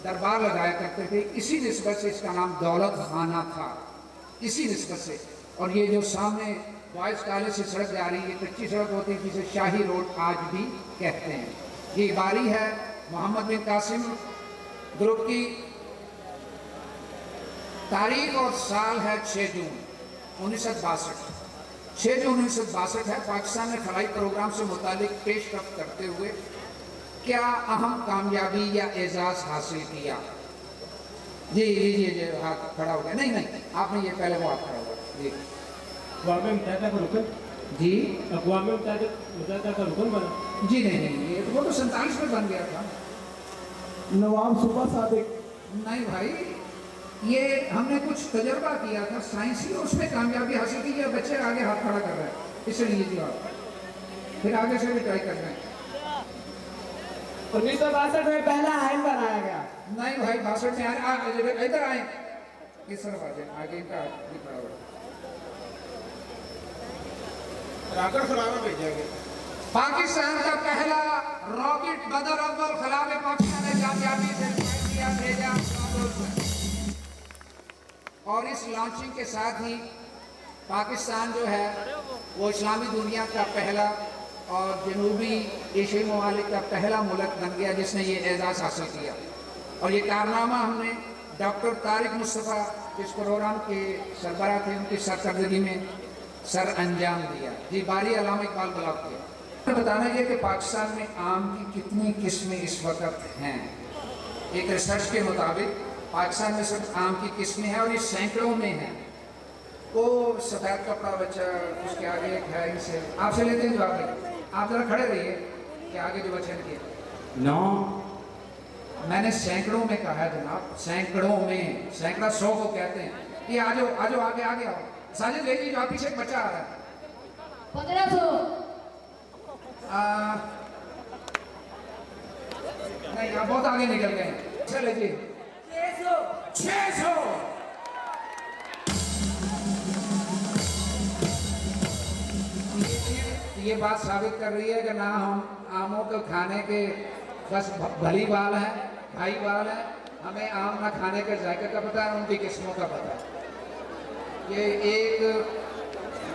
दरबार लगाया करते थे। इसी निस्बत से इसका नाम दौलत खाना था, इसी निस्बत से। और ये जो सामने बॉयज़ कॉलेज से सड़क जा रही है, ये कच्ची सड़क होती है जिसे शाही रोड आज भी कहते हैं। ये बारी है मोहम्मद बिन कासिम ग्रुप की। तारीख और साल है 6 जून 1962। 6 जून 1962 है। पाकिस्तान ने खलाई प्रोग्राम से मुतालिक पेशरफ्त करते हुए क्या अहम कामयाबी या एजाज हासिल किया? जी लीजिए, हाथ खड़ा हो गया। नहीं नहीं, आपने ये पहले वो हाथ खड़ा हुआ जी। अक़वाम मुत्तहिदा का रुकन जी, अक़वाम मुत्तहिदा का रुकन बना। जी नहीं, ये वो तो 47 में बन गया था। नवाब सुबह सादिक। नहीं भाई, ये हमने कुछ तजर्बा किया था साइंसी, उसमें कामयाबी हासिल की। ये बच्चे आगे हाथ खड़ा कर रहे हैं, इसलिए जवाब फिर आगे से भी ट्राई कर रहे हैं। 1962 में पहला आइन बनाया गया। नहीं भाई, 62 में इधर आए, किस तरफ आ जाए, आगे इनका आदमी खड़ा हुआ। राकर खिलाना भेजा गया। पाकिस्तान का पहला रॉकेट बदर अव्वल खिलाफ पाकिस्तान ने कामयाबी से किया, भेजा। और इस लॉन्चिंग के साथ ही पाकिस्तान जो है वो इस्लामी दुनिया का पहला और जनूबी एशियाई ममालिक का पहला मुल्क बन गया जिसने ये एजाज़ हासिल किया। और ये कारनामा हमने डॉक्टर तारिक मुस्तफ़ा, जिस प्रोग्राम के सरबराह थे, उनकी सरकर्दगी में सर अंजाम दिया। जी, बारी अल्लामा इकबाल ब्लॉक के। बताना ये कि पाकिस्तान में आम की कितनी किस्में इस वक्त हैं। एक रिसर्च के मुताबिक पाकिस्तान में सिर्फ आम की किस्में हैं और ये सैकड़ों में हैं। वो सफ़ेद कपड़ा बच्चा, उसके आगे एक है, इनसे आपसे लेते हैं जवाब। आप जरा खड़े रहिए कि आगे जो बच्चे किए 9, मैंने सैकड़ों में कहा है जनाब, सैकड़ों में। सैकड़ा 100 को कहते हैं। ये आ जाओ आगे आगे आओ। साजिद ले लीजिए, आप पीछे एक बच्चा आ रहा है। 1500। नहीं, आप बहुत आगे निकल गए। चले जी, 600। ये बात साबित कर रही है कि ना हम आमों को खाने के बस भली बाल हैं, भाई बाल हैं। हमें आम ना खाने के जायके का पता है, उनकी किस्मों का पता है। ये एक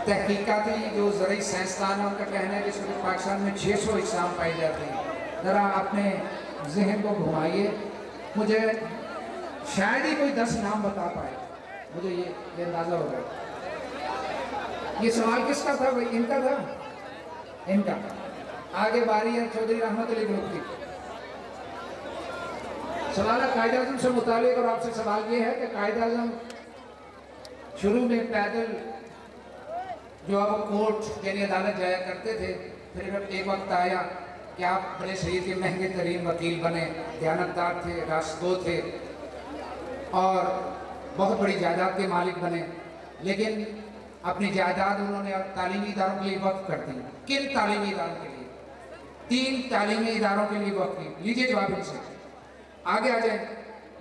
तहकीकाती जो ज़रूरी साइंसदान है उनका कहना है कि इस वक्त पाकिस्तान में 600 इकसाम पाई जाती हैं। ज़रा अपने जहन को घुमाइए, मुझे शायद ही कोई 10 नाम बता पाए, मुझे ये अंदाज़ा हो गया। ये सवाल किसका था भाई? इनका था, इनका। आगे बारी है चौधरी रहमत अली ग्रुप की। सवाल है कायदे आज़म से मुतालिक, और आपसे सवाल ये है कि कायदे आज़म शुरू में पैदल जो आप कोर्ट यानी अदालत जाया करते थे, फिर एक वक्त आया कि आप बड़े शरीर के महंगे तरीन वकील बने, दयानतदार थे, रास्तगो थे और बहुत बड़ी जायदाद के मालिक बने। लेकिन अपनी जायदाद उन्होंने तालीमी इदारों के लिए वक्फ कर दी। किन तालीमी इदारों के लिए? 3 तालीमी इदारों के लिए वक्फ की। लीजिए जवाब इनसे। आगे आ जाए,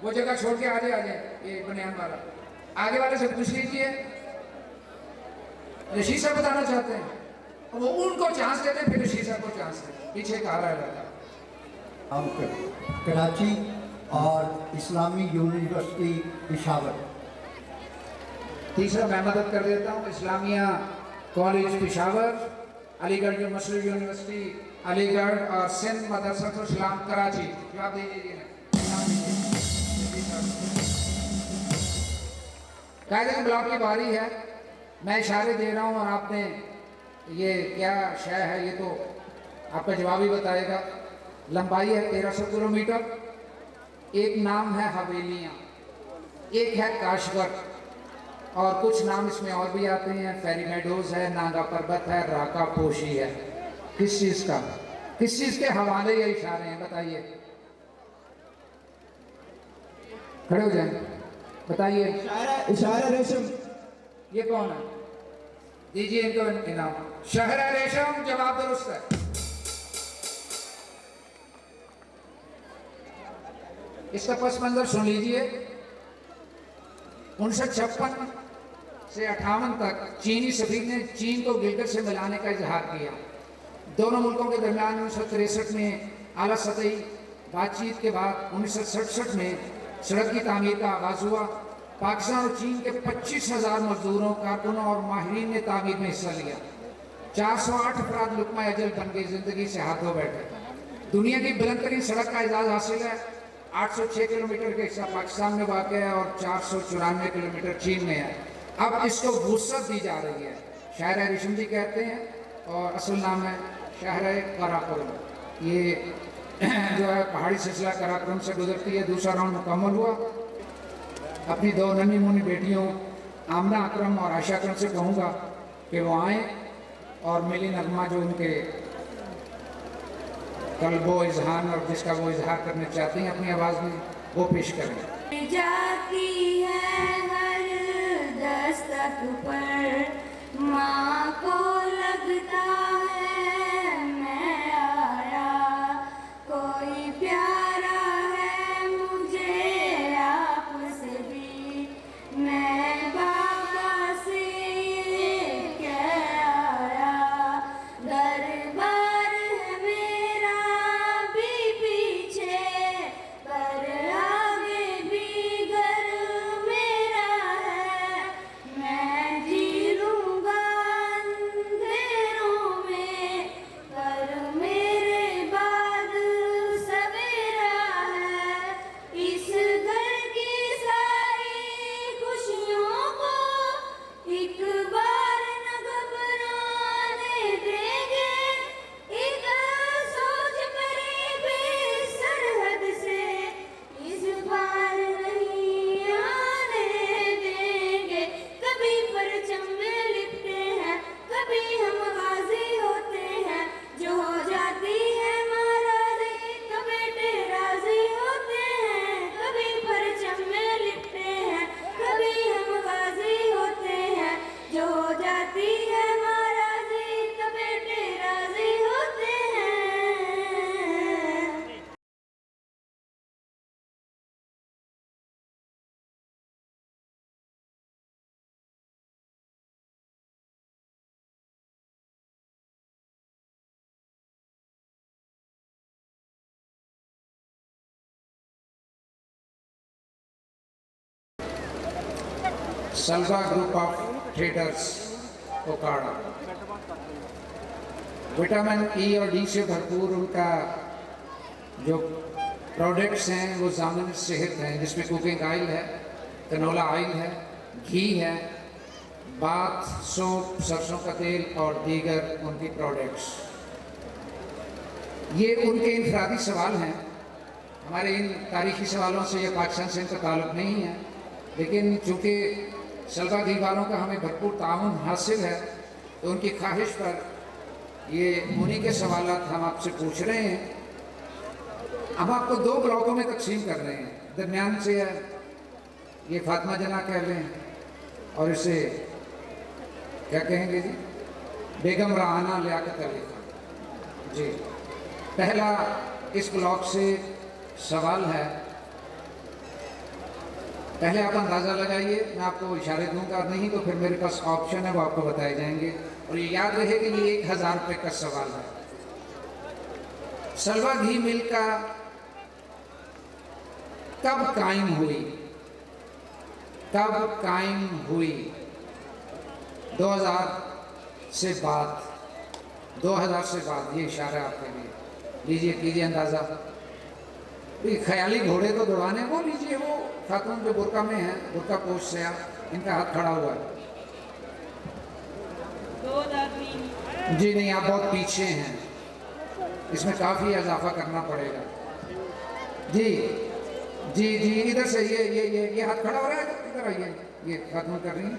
वो जगह छोड़ के आगे आ जाए, ये बनियान वाला। आगे वाले से पूछ लीजिए, रशीद साहब बताना चाहते हैं, वो उनको चांस देते हैं, फिर रशीद साहब को चांस देते। पीछे कहा रहा है कराची और इस्लामी यूनिवर्सिटी पेशावर। तीसरा मैं मदद कर देता हूँ, इस्लामिया कॉलेज पेशावर, अलीगढ़ मसरूर यूनिवर्सिटी अलीगढ़ और सिंध मदरसा इस्लाम कराची। जवाब दे दीजिए। कायदे ब्लॉक की बारी है, मैं इशारे दे रहा हूँ और आपने ये क्या शय है ये तो आपका जवाब ही बताएगा। लंबाई है 1300 किलोमीटर। एक नाम है हवेलियाँ, एक है काशगर और कुछ नाम इसमें और भी आते हैं। फेरी मेडोज है, नागा पर्वत है, राका पोशी है। किस चीज़ का, किस चीज़ के हवाले या इशारे हैं बताइए? खड़े हो जाए, बताइए। इशारा रेशम। ये कौन है? दीजिए इनको इनाम। शहर रेशम, जवाब दुरुस्त है। इसका पस मंजर सुन लीजिए। 1956 से 58 तक चीनी सफीर ने चीन को गिलगित से मिलाने का इजहार किया। दोनों मुल्कों के दरमियान 1963 में आला सतही बातचीत के बाद 1967 में सड़क की तामीर का आगाज हुआ। पाकिस्तान और चीन के 25,000 मजदूरों, कारकुनों और माहिरीन ने तामीर में हिस्सा लिया। 408 अफराद लुकमा अजल बन गए, जिंदगी से हाथ धो बैठे। दुनिया की बुलंद तरीन सड़क का एजाज हासिल है। 806 किलोमीटर का हिस्सा पाकिस्तान में वाक़ है और 494 किलोमीटर चीन में है। अब इसको वुसअत दी जा रही है। शायर रेशम जी कहते हैं और असल नाम है शहर काराकोरम। ये जो है पहाड़ी सिलसिला काराकोरम से गुजरती है। दूसरा राउंड मुकम्मल हुआ। अपनी 2 नन्ही मुन्नी बेटियों आमना अकरम और आयशा अकरम से कहूँगा कि वो आएँ और मिली नगमा जो उनके कल वो इजहार और जिसका वो इजहार करना चाहती हैं अपनी आवाज़ में, वो पेश करें। जाती है हर दस्तक पर माँ को लगता है मैं आया, कोई प्यारा है मुझे आपसे भी, मैं बाबा से कह आया, दरबार है मेरा भी पीछे पर आगे भी घर मेरा है, मैं जी लूँगा अंधेरों में पर मेरे बाद सवेरा है, इस घर की सारी खुशियों को एक बार न घबराने देंगे, एक सोच परी बेसरहद से इस बार नहीं आने देंगे। कभी परचम में लिपटे हैं, कभी हम गाजी होते हैं, जो हो जाती है महाराजी तो बेटे राजी होते हैं। कभी परचम में लिपटे हैं, कभी हम गाजी होते हैं, जो हो जाती है महाराजी तो बेटे राजी होते हैं। Salwa group of traders Okara. Vitamin E और डी से भरपूर उनका जो प्रोडक्ट्स हैं वो ज़ामिन सेहत हैं, जिसमें कुकिंग ऑयल है, कनोला ऑयल है, घी है, बाथ सोप, सरसों का तेल और दीगर उनकी प्रोडक्ट्स। ये उनके इनफरादी सवाल हैं। हमारे इन तारीखी सवालों से या पाकिस्तान से इनका ताल्लुक नहीं है, लेकिन चूँकि सल्वा घी वालों का हमें भरपूर ताउन हासिल है तो उनकी ख्वाहिश पर ये उन्हीं के सवालात हम आपसे पूछ रहे हैं। हम आपको 2 ब्लॉकों में तकसीम कर रहे हैं। दरमियान से है ये फातिमा जना कह लें और इसे क्या कहेंगे जी, बेगम राहाना लियाकत अली खान जी। पहला इस ब्लॉक से सवाल है, पहले आप अंदाज़ा लगाइए, मैं आपको इशारे दूंगा, नहीं तो फिर मेरे पास ऑप्शन है वो आपको बताए जाएंगे। और ये याद रहे कि ये 1000 रुपये का सवाल है। सल्वा घी मिल का कब कायम हुई? कब कायम हुई? 2000 से बाद, 2000 से बाद। ये इशारा आपके लिए, लीजिए कीजिए अंदाज़ा। ख्याली घोड़े तो दौड़ाने, वो लीजिए, वो खातून जो बुरका में है, बुरका पोश से इनका हाथ खड़ा हुआ है। 2003। जी नहीं, आप बहुत पीछे हैं, इसमें काफ़ी इजाफा करना पड़ेगा। जी जी जी, इधर से ये हाथ खड़ा हो रहा है, इधर आइए, ये खातून कर रही हैं।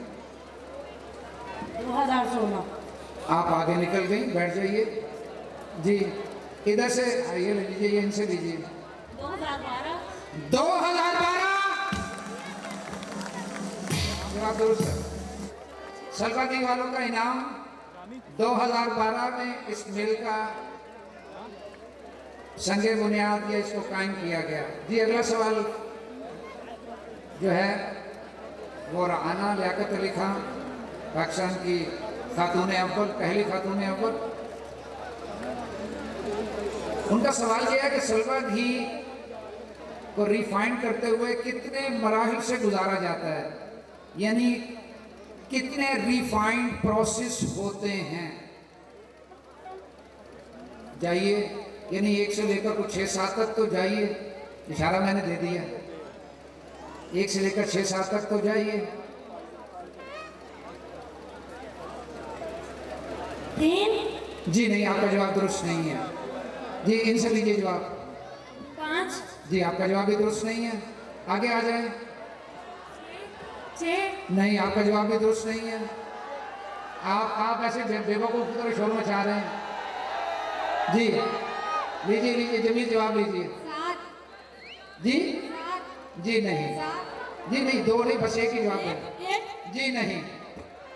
2016। आप आगे निकल गई, बैठ जाइए। जी इधर से आइए, ले लीजिए, ये इनसे लीजिए। 2012। 2012 जवाब दुरुस्त है। सल्वा घी वालों का इनाम 2012 में इस मिल का संगे बुनियाद ये इसको कायम किया गया। जी अगला सवाल जो है वो राना लियाकत अली खान, पाकिस्तान की खातून अव्वल, पहली खातून अव्वल। उनका सवाल यह है कि सलवा घी को रिफाइन करते हुए कितने मराहिल से गुजारा जाता है, यानी कितने रिफाइंड प्रोसेस होते हैं। जाइए, यानी 1 से लेकर कुछ 6-7 तक तो जाइए, इशारा मैंने दे दिया, 1 से लेकर 6-7 तक तो जाइए। 3 जी नहीं, आपका जवाब दुरुस्त नहीं है। जी इनसे लीजिए जवाब। 5 जी आपका जवाब भी दुरुस्त नहीं है, आगे आ जाए। 6 नहीं, आपका जवाब भी दुरुस्त नहीं है। आप ऐसे बेवकूफ की तरह शोर मचा रहे हैं। जी लीजिए लीजिए, जमील जवाब लीजिए। 7 जी 7 जी नहीं, 7 जी नहीं, 2 नहीं, बस 1 ही जवाब है। 1 जी नहीं,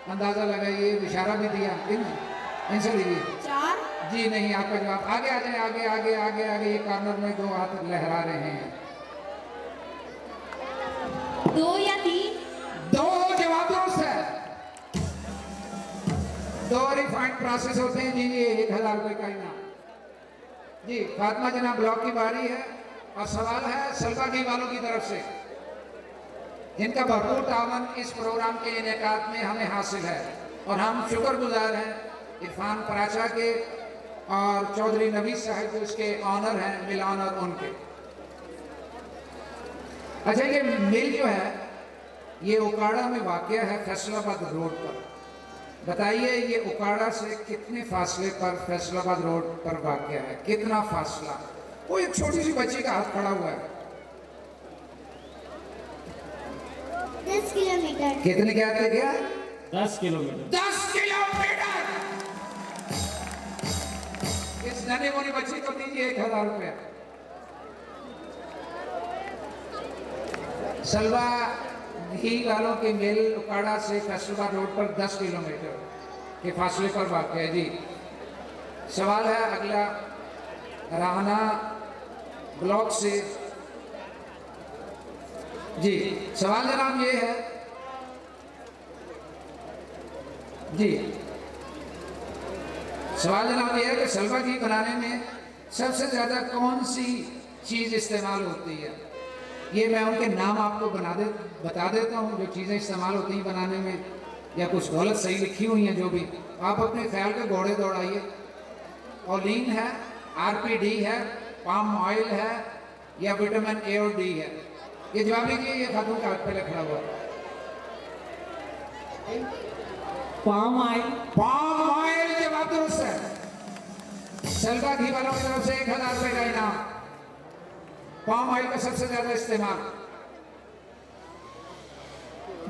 अंदाजा लगाइए, इशारा भी दिया। इनसे लीजिए। 4 जी नहीं, आपका जवाब। आगे आ जाए, आगे आगे आगे आगे, ये कॉर्नर में 2 हाथ लहरा रहे हैं। 2 या 3 2 जवाब दुरुस्त है। 2 रिफाइंड प्रोसेस होते हैं। जी जी 1000 रुपए का इनाम। जी फातिमा जना ब्लॉक की बारी है और सवाल है सलवा घी वालों की तरफ से, जिनका भरपूर तावन इस प्रोग्राम के इनेकाद में हमें हासिल है और हम शुक्रगुजार हैं इरफान पराचा के और चौधरी नवीद साहब जो इसके ऑनर हैं, मिल ऑनर उनके। अच्छा, ये मिल जो है ये उकाड़ा में वाक़या है, फैसलाबाद रोड पर। बताइए ये उकाड़ा से कितने फासले पर फैसलाबाद रोड पर वाक़या है, कितना फासला? वो एक छोटी सी बच्ची का हाथ खड़ा हुआ है। 10 किलोमीटर। कितने कहते क्या? 10 किलोमीटर। 10 किलोमीटर। इस नन्ही मुन्नी बच्ची को दीजिए 1000 रुपया। सलवा घी वालों के मिल उकाड़ा से फैसलाबाद रोड पर 10 किलोमीटर के फासले पर वाक़ है। जी सवाल है अगला राहना ब्लॉक से। जी सवाल जनाब ये है, जी सवाल जनाब ये है कि सलवा घी बनाने में सबसे ज़्यादा कौन सी चीज़ इस्तेमाल होती है? ये मैं उनके नाम आपको बता देता हूँ जो चीज़ें इस्तेमाल होती हैं बनाने में, या कुछ गलत सही लिखी हुई हैं जो भी, आप अपने ख्याल के घोड़े दौड़ाइए। ओलिन है, RPD है, पाम ऑयल है या विटामिन A और D है? ये जवाब लीजिए। ये खातून का हाथ पहले खड़ा हुआ। Palm oil. पाम ऑयल जवाब दुरुस्त है। सलवा घी वालों की तरफ से 1000 रुपए का इनाम। पाम ऑयल का सबसे ज्यादा इस्तेमाल।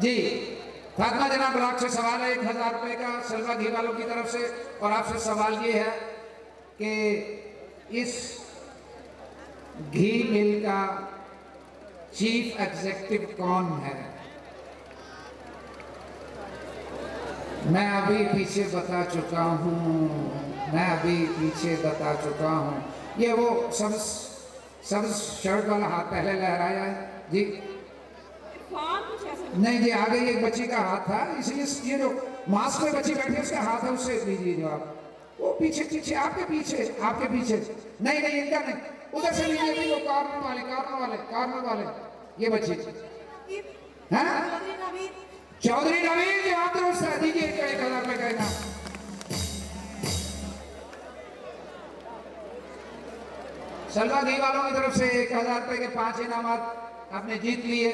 जी फातिमा जना ब्लॉक से सवाल है 1000 रुपए का सलवा घी वालों की तरफ से, और आपसे सवाल ये है कि इस घी मिल का चीफ एग्जीक्यूटिव कौन है? मैं अभी पीछे बता चुका हूँ, ये वो सब शर्ट वाला हाथ पहले लहराया है। जी नहीं जी, आ गई एक बच्ची का हाथ था, इसलिए ये जो मास्क में बच्ची बैठी है उसका हाथ है, उससे लीजिए जवाब। वो पीछे आपके पीछे नहीं इनका नहीं, उधर से लीजिए। वो कॉर्नर वाले ये बच्ची है चौधरी नवीद जवाब दुरुस्त है। दीजिए 1000 रुपए का इनाम। सलवा घी वालों की तरफ से 1000 रुपए के 5 इनामात आपने जीत लिए।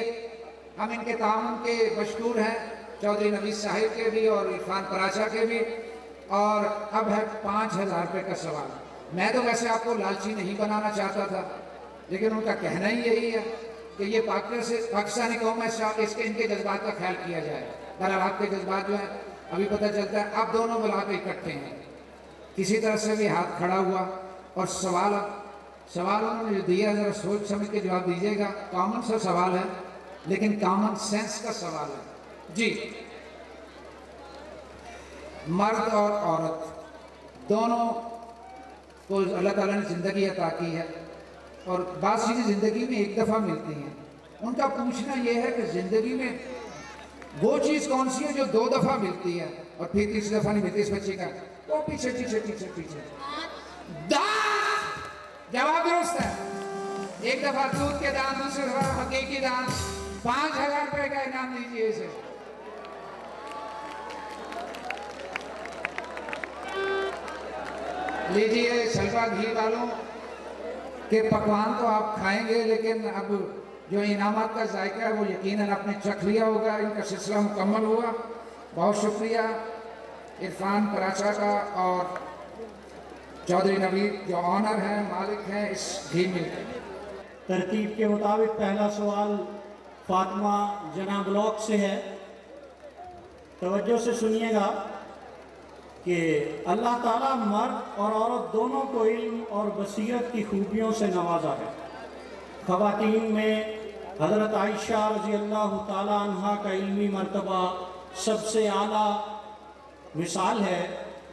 हम इनके ताउन के मशहूर हैं, चौधरी नवीद साहिब के भी और इरफान पराचा के भी। और अब है 5000 रुपए का सवाल। मैं तो वैसे आपको लालची नहीं बनाना चाहता था, लेकिन उनका कहना ही यही है कि ये पाकिस्तानी कौम है, इसके इनके जज्बात का ख्याल किया जाए। बहरहाल आपके जज्बात जो है अभी पता चलता है, आप दोनों बुला के इकट्ठे हैं, किसी तरह से भी हाथ खड़ा हुआ। और सवाल उन्होंने जो दिया जरा सोच समझ के जवाब दीजिएगा। कॉमन सा सवाल है लेकिन कॉमन सेंस का सवाल है। जी मर्द और औरत दोनों तो अल्लाह ताला ने ज़िंदगी अता की है और बात चीज़ें ज़िंदगी में एक दफ़ा मिलती हैं। उनका पूछना यह है कि ज़िंदगी में वो चीज़ कौन सी है जो 2 दफ़ा मिलती है और फिर तीसरी दफ़ा नहीं मिलती। इस बच्चे का वो पीछे पीछे पीछे पीछे दांत। जवाब दुरुस्त है। एक दफ़ा दूध के दांत, दूसरी दफ़ा हकीकी दांत। 5000 रुपये का इनाम दीजिए इसे। लीजिए शलका घी वालों के पकवान तो आप खाएंगे, लेकिन अब जो इनामात का जायका है वो यकीनन आपने चख लिया होगा। इनका सिलसिला मुकम्मल हुआ। बहुत शुक्रिया इरफान कराचा का और चौधरी नवीद जो ऑनर हैं, मालिक हैं इस घी मिल के। तरतीब के मुताबिक पहला सवाल फातिमा जना ब्लॉक से है। तवज्जो से सुनिएगा कि अल्लाह ताला मर्द और औरत दोनों को इल्म और बसीरत की खूबियों से नवाजा है। ख़वातीन में हज़रत आयशा रज़ी अल्लाह ताला अन्हा का इल्मी मर्तबा सबसे आला मिसाल है।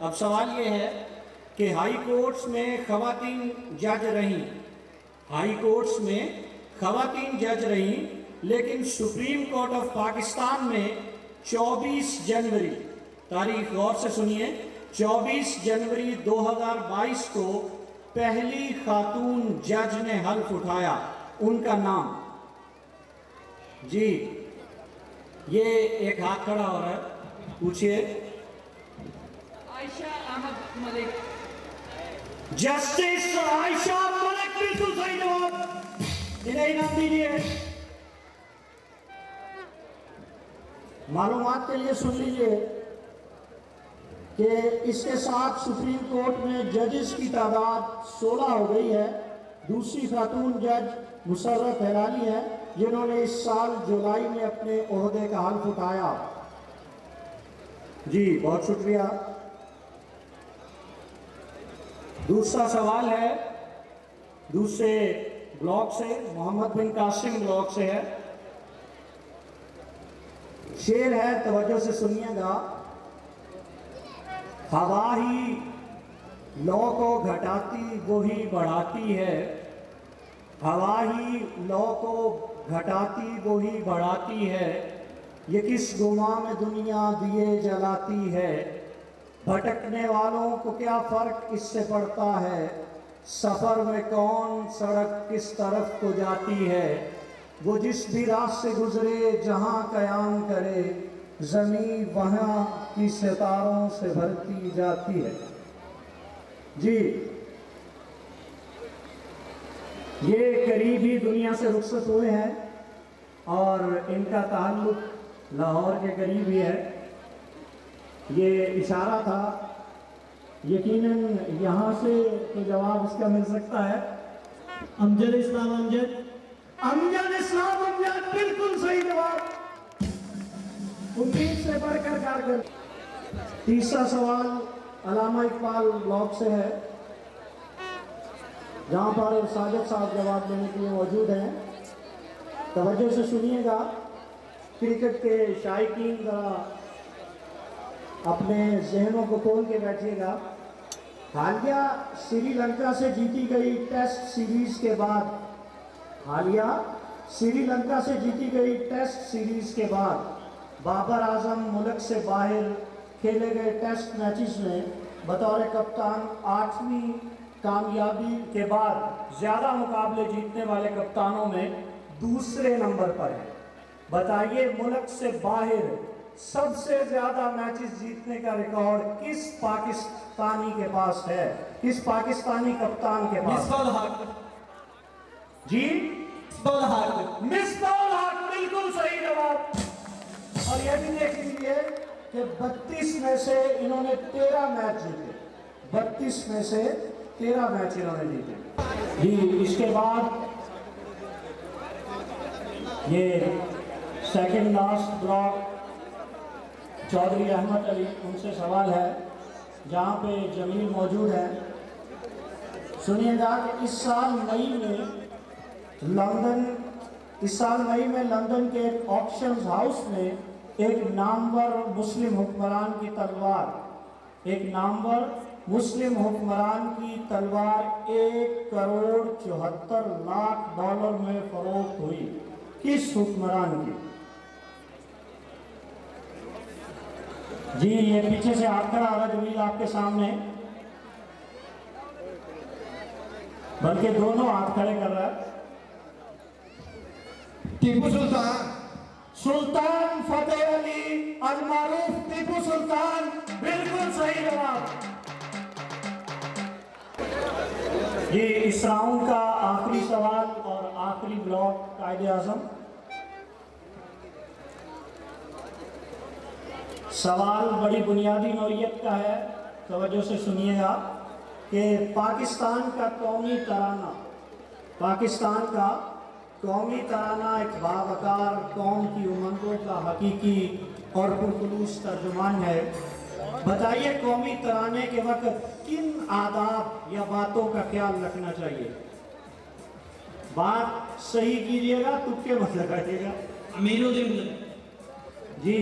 अब सवाल ये है कि हाई कोर्ट्स में ख़वातीन जज रहीं, हाई कोर्ट्स में ख़वातीन जज रहीं, लेकिन सुप्रीम कोर्ट ऑफ पाकिस्तान में 24 जनवरी, तारीख गौर से सुनिए, 24 जनवरी 2022 को पहली खातून जज ने हल्फ उठाया। उनका नाम जी, ये एक हाथ खड़ा हो रहा है, पूछिए। आयशा अहमद मलिक। जस्टिस आयशा मलिक, बिल्कुल सही जवाब। इन्हें इनाम दीजिए। मालूमात के लिए सुन लीजिए कि इसके साथ सुप्रीम कोर्ट में जजेस की तादाद 16 हो गई है। दूसरी खातून जज मुसर्रत हैरानी है जिन्होंने इस साल जुलाई में अपने ओहदे का हल्फ उठाया। जी बहुत शुक्रिया। दूसरा सवाल है दूसरे ब्लॉक से, मोहम्मद बिन कासिम ब्लॉक से है। शेर है, तवज्जो से सुनिएगा। हवा ही लौ को घटाती वो ही बढ़ाती है, हवा ही लौ को घटाती वो ही बढ़ाती है, ये किस गुमा में दुनिया दिए जलाती है। भटकने वालों को क्या फ़र्क इससे पड़ता है, सफ़र में कौन सड़क किस तरफ को जाती है। वो जिस भी रास्ते गुजरे जहाँ कयाम करे, ज़मीं वहाँ की सितारों से भरती जाती है। जी ये करीब ही दुनिया से रुखसत हुए हैं और इनका ताल्लुक लाहौर के करीब ही है। ये इशारा था, यकीनन यहाँ से तो जवाब इसका मिल सकता है। अमजद इस्लाम अमजद, अमजद इस्लाम अमजद, बिल्कुल सही जवाब। उम्मीद से बढ़कर कारगर। तीसरा सवाल अलामा इकबाल ब्लॉक से है, जहाँ पर साजिद साहब जवाब देने के लिए मौजूद हैं। तवज्जो से सुनिएगा। क्रिकेट के शायकीन ज़रा अपने जहनों को खोल के बैठिएगा। हालिया श्रीलंका से जीती गई टेस्ट सीरीज़ के बाद, हालिया श्रीलंका से जीती गई टेस्ट सीरीज़ के बाद बाबर आजम मुल्क से बाहर खेले गए टेस्ट मैचेस में बतौर कप्तान 8वीं कामयाबी के बाद ज़्यादा मुकाबले जीतने वाले कप्तानों में दूसरे नंबर पर है। बताइए मुल्क से बाहर सबसे ज़्यादा मैचेस जीतने का रिकॉर्ड किस पाकिस्तानी के पास है, किस पाकिस्तानी कप्तान के पास? जी मिसबाउल हक, बिल्कुल सही जवाब। और यह भी देख लीजिए कि 32 में से इन्होंने 13 मैच जीते, 32 में से 13 मैच इन्होंने जीते। जी इसके बाद ये second last block Chaudhry Ahmad Ali, उनसे सवाल है, जहाँ पे जमील मौजूद है। सुनिएगा कि इस साल मई में लंदन के एक ऑक्शन हाउस में एक नामवर मुस्लिम हुक्मरान की तलवार, एक नामवर मुस्लिम हुक्मरान की तलवार 1,74,00,000 डॉलर में फरोख्त हुई। किस हुक्मरान की? जी ये पीछे से हाथ खड़ा आ रहा जमील आपके सामने, बल्कि दोनों हाथ खड़े कर रहा है। टीपू सुल्तान। सुल्तान फतेह अली अल मारूफ टीपू सुल्तान, बिल्कुल सही जवाब। ये इस राउंड का आखिरी सवाल और आखिरी ब्लॉक कायदे आज़म। सवाल बड़ी बुनियादी नौइयत का है, तवज्जो से सुनिएगा कि पाकिस्तान का कौमी तराना एक बावकार कौम की उमंगों का हकीकी और पुरखुलूस तर्जुमान है। बताइए कौमी तराने के वक्त किन आदाब या बातों का ख्याल रखना चाहिए? बात सही कीजिएगा, तुक्के मत लगाइएगा। जी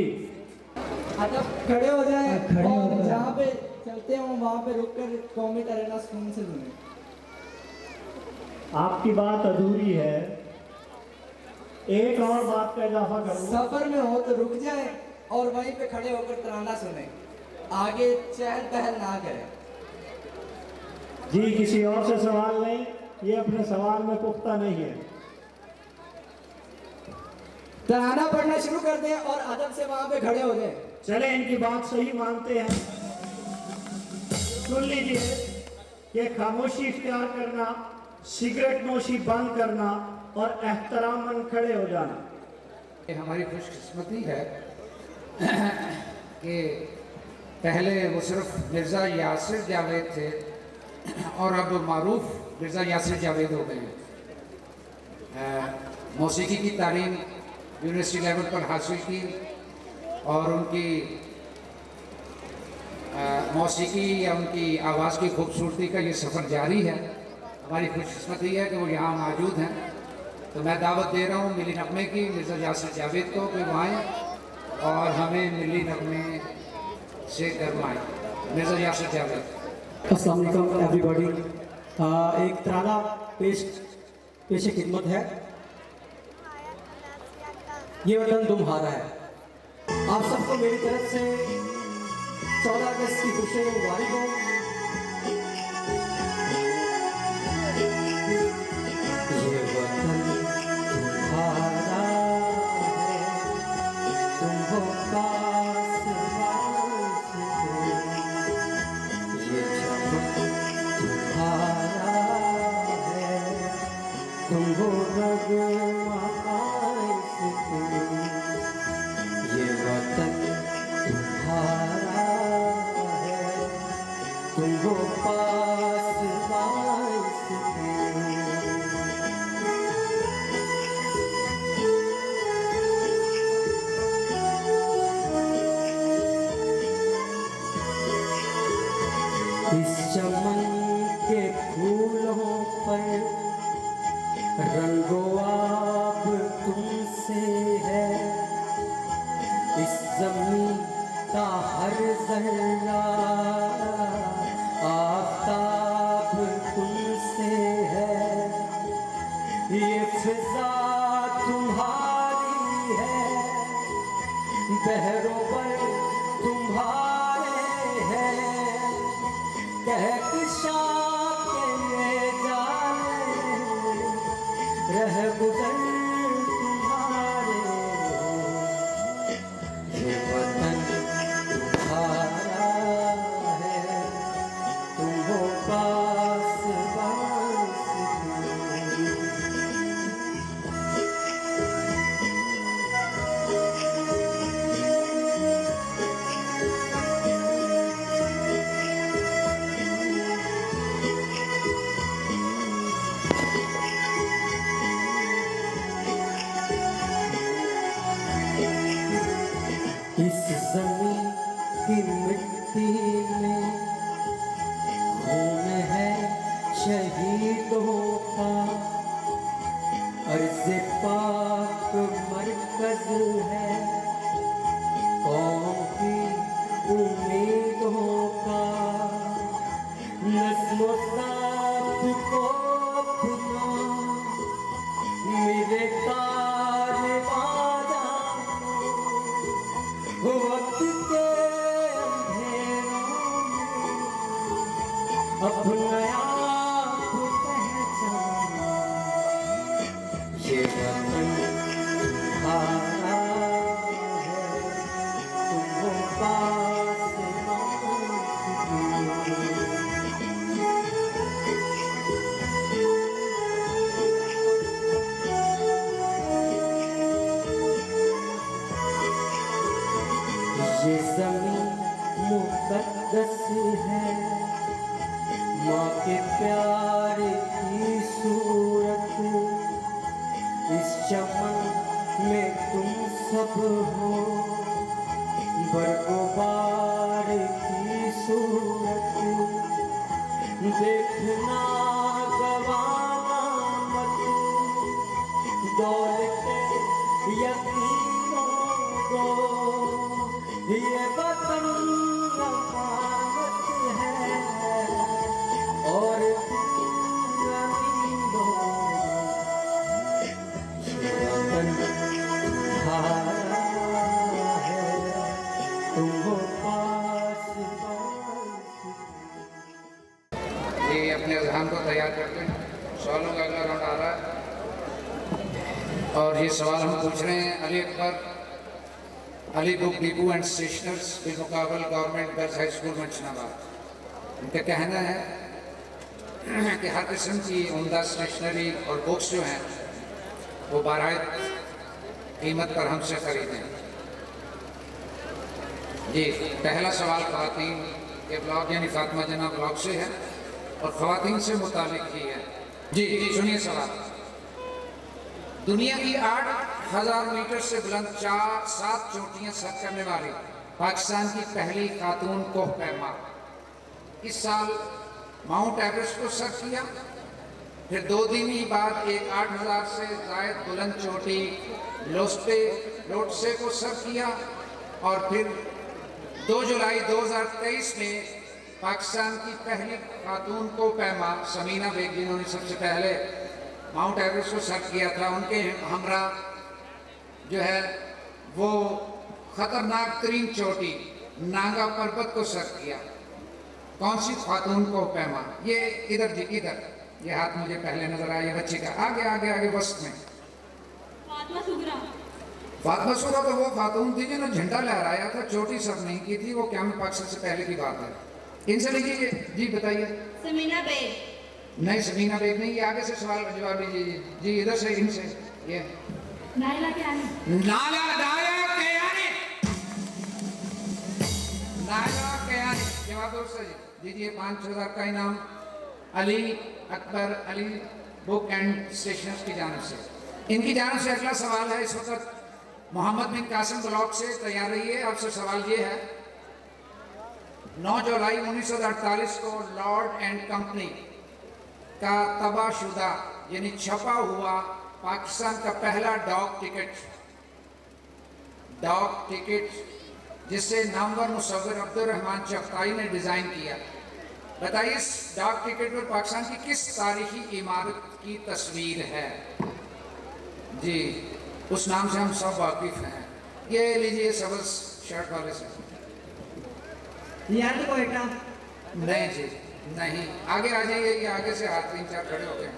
अदब खड़े हो जाए और जहाँ पे चलते हो वहाँ पे रुककर कौमी तराना सुन से सुने। आपकी बात अधूरी है, एक और बात का इजाफा करूँ। सफर में हो तो रुक जाए और वहीं पे खड़े होकर तराना सुने, आगे चहल पहल ना करें। जी किसी और से सवाल नहीं, ये अपने सवाल में पुख्ता नहीं है। तराना पढ़ना शुरू कर दें और अदब से वहाँ पे खड़े हो जाए। चले इनकी बात सही मानते हैं। सुन लीजिए कि खामोशी इख्तियार करना, सिगरेट नोशी बंद करना और एहतरामन खड़े हो जाना। ये हमारी खुशकिस्मती है कि पहले वो सिर्फ मिर्ज़ा यासिर जावेद थे और अब मारूफ मिर्ज़ा यासिर जावेद हो गए हैं। मौसीकी की तालीम यूनिवर्सिटी लेवल पर हासिल की और उनकी मौसीकी या उनकी आवाज़ की खूबसूरती का ये सफ़र जारी है। हमारी खुशकिस्मती है कि वो यहाँ मौजूद हैं। तो मैं दावत दे रहा हूँ मिली नगमे की मिर्ज़ा यासिर जावेद को कि वो आएँ और हमें मिली नगमे से गरमाएँ। मिर्ज़ा यासिर जावेद। अस्सलाम वालेकुम एवरीबॉडी। एक तराना पेश खिदमत है। ये वतन तुम्हारा है। आप सबको मेरी तरफ से 14 अगस्त की खुशियाँ मुबारक हो। ये वतन तुम्हारा है, तुम हो पास ये चमन तुम्हारा है, तुम हो नगमा ये वतन तुम्हारा है, तुम हो पास इस चमन के फूलों पर रंगो आप तुमसे है, इस ज़मीन का हर ज़र्रा आफ़ताब तुमसे है, ये फ़िज़ा तुम्हारी है, बहरों पर तुम्हारे हैं, कहकशां के जाने रह गुज़र तुम्हारे, ये वतन तुम्हारा है, तुम हो पास इस ज़मीन की मिट्टी में खून है शहीदों का, अर्ज़ पाक मरकज़ है कौम की उम्मीदों का, वो साथ को अपना मेरे कारवां जानो, वक्त के अंधेरों में अपना आप पहचाना, ये वतन हारा है तुम पास ये ज़मीन मुक़द्दस है, माँ के प्यार की सूरत, इस चमन में तुम सब हो, बरगुबार की सूरत, देखना गवाना मत दौलते यकीनों को, ये वतन अमानत है और ज़मीनों ये वतन हारा है तुम पास ये अपने अज़हान को तैयार करते हैं। सवालों का अगला राउंड आ रहा है और ये सवाल हम पूछ रहे हैं Ali Akbar Ali book depot and stationers बिलमुकाबल government girls high school Manshanabad. उनका कहना है कि हर किस्म की उम्दा स्टेशनरी और बुक्स जो हैं वो बारात कीमत पर हमसे खरीदें। जी पहला सवाल ख़वातीन के ब्लॉग यानी फातिमा जना ब्लॉग से है और ख़वातीन से मुतालिक ही है। जी सुनिए सवाल। दुनिया की 8,000 मीटर से बुलंद 7 चोटियां सर करने वाली पाकिस्तान की पहली खातून कोह पैमा इस साल माउंट एवरेस्ट को सर किया। फिर 2 दिन ही बाद एक 8,000 से ज़ायद बुलंद चोटी लोटसे को सर किया और फिर 2 जुलाई 2023 में पाकिस्तान की पहली खातून को पैमा समीना बेग जिन्होंने सबसे पहले माउंट एवरेस्ट को सर किया था, उनके हमरा जो है वो खतरनाक तरीन चोटी नांगा पर्वत को सर किया। कौन सी खातून को पैमा? ये इधर जी इधर ये हाथ मुझे पहले नजर आया, ये बच्ची का आगे आगे आगे वस्त में फातिमा सुगरा। फातिमा सुगरा तो वो खातून थी जिन्होंने झंडा लहराया था, चोटी सब नहीं की थी, वो क़यामत पाक से पहले की बात है। इनसे लीजिए जी बताइए। समीना बेग। नहीं समीना बेग नहीं, ये आगे से सवाल जवाब लीजिए जी इधर से इनसे। ये नायला कयानी। जवाब दोस्तों दीजिए। 5,000 का इनाम Ali Akbar Ali book and stationers की जानिब से। इनकी जानिब से अगला सवाल है इस वक्त मोहम्मद बिन कासिम ब्लॉक से। तैयार रहिए। आपसे सवाल ये है 9 जुलाई 1948 को लॉर्ड एंड कंपनी का तबाहशुदा यानी छपा हुआ पाकिस्तान का पहला डाक टिकट जिसे नामवर मुसव्विर अब्दुर्रहमान चगताई ने डिज़ाइन किया। बताइए इस डाक टिकट पर पाकिस्तान की किस तारीखी इमारत की तस्वीर है? जी उस नाम से हम सब वाकिफ हैं। ये लीजिए सबज शर्ट वाले से। याद कोयटा। नहीं जी नहीं, आगे आ जाइए। ये आगे से हाथ 3-4 खड़े हो गए।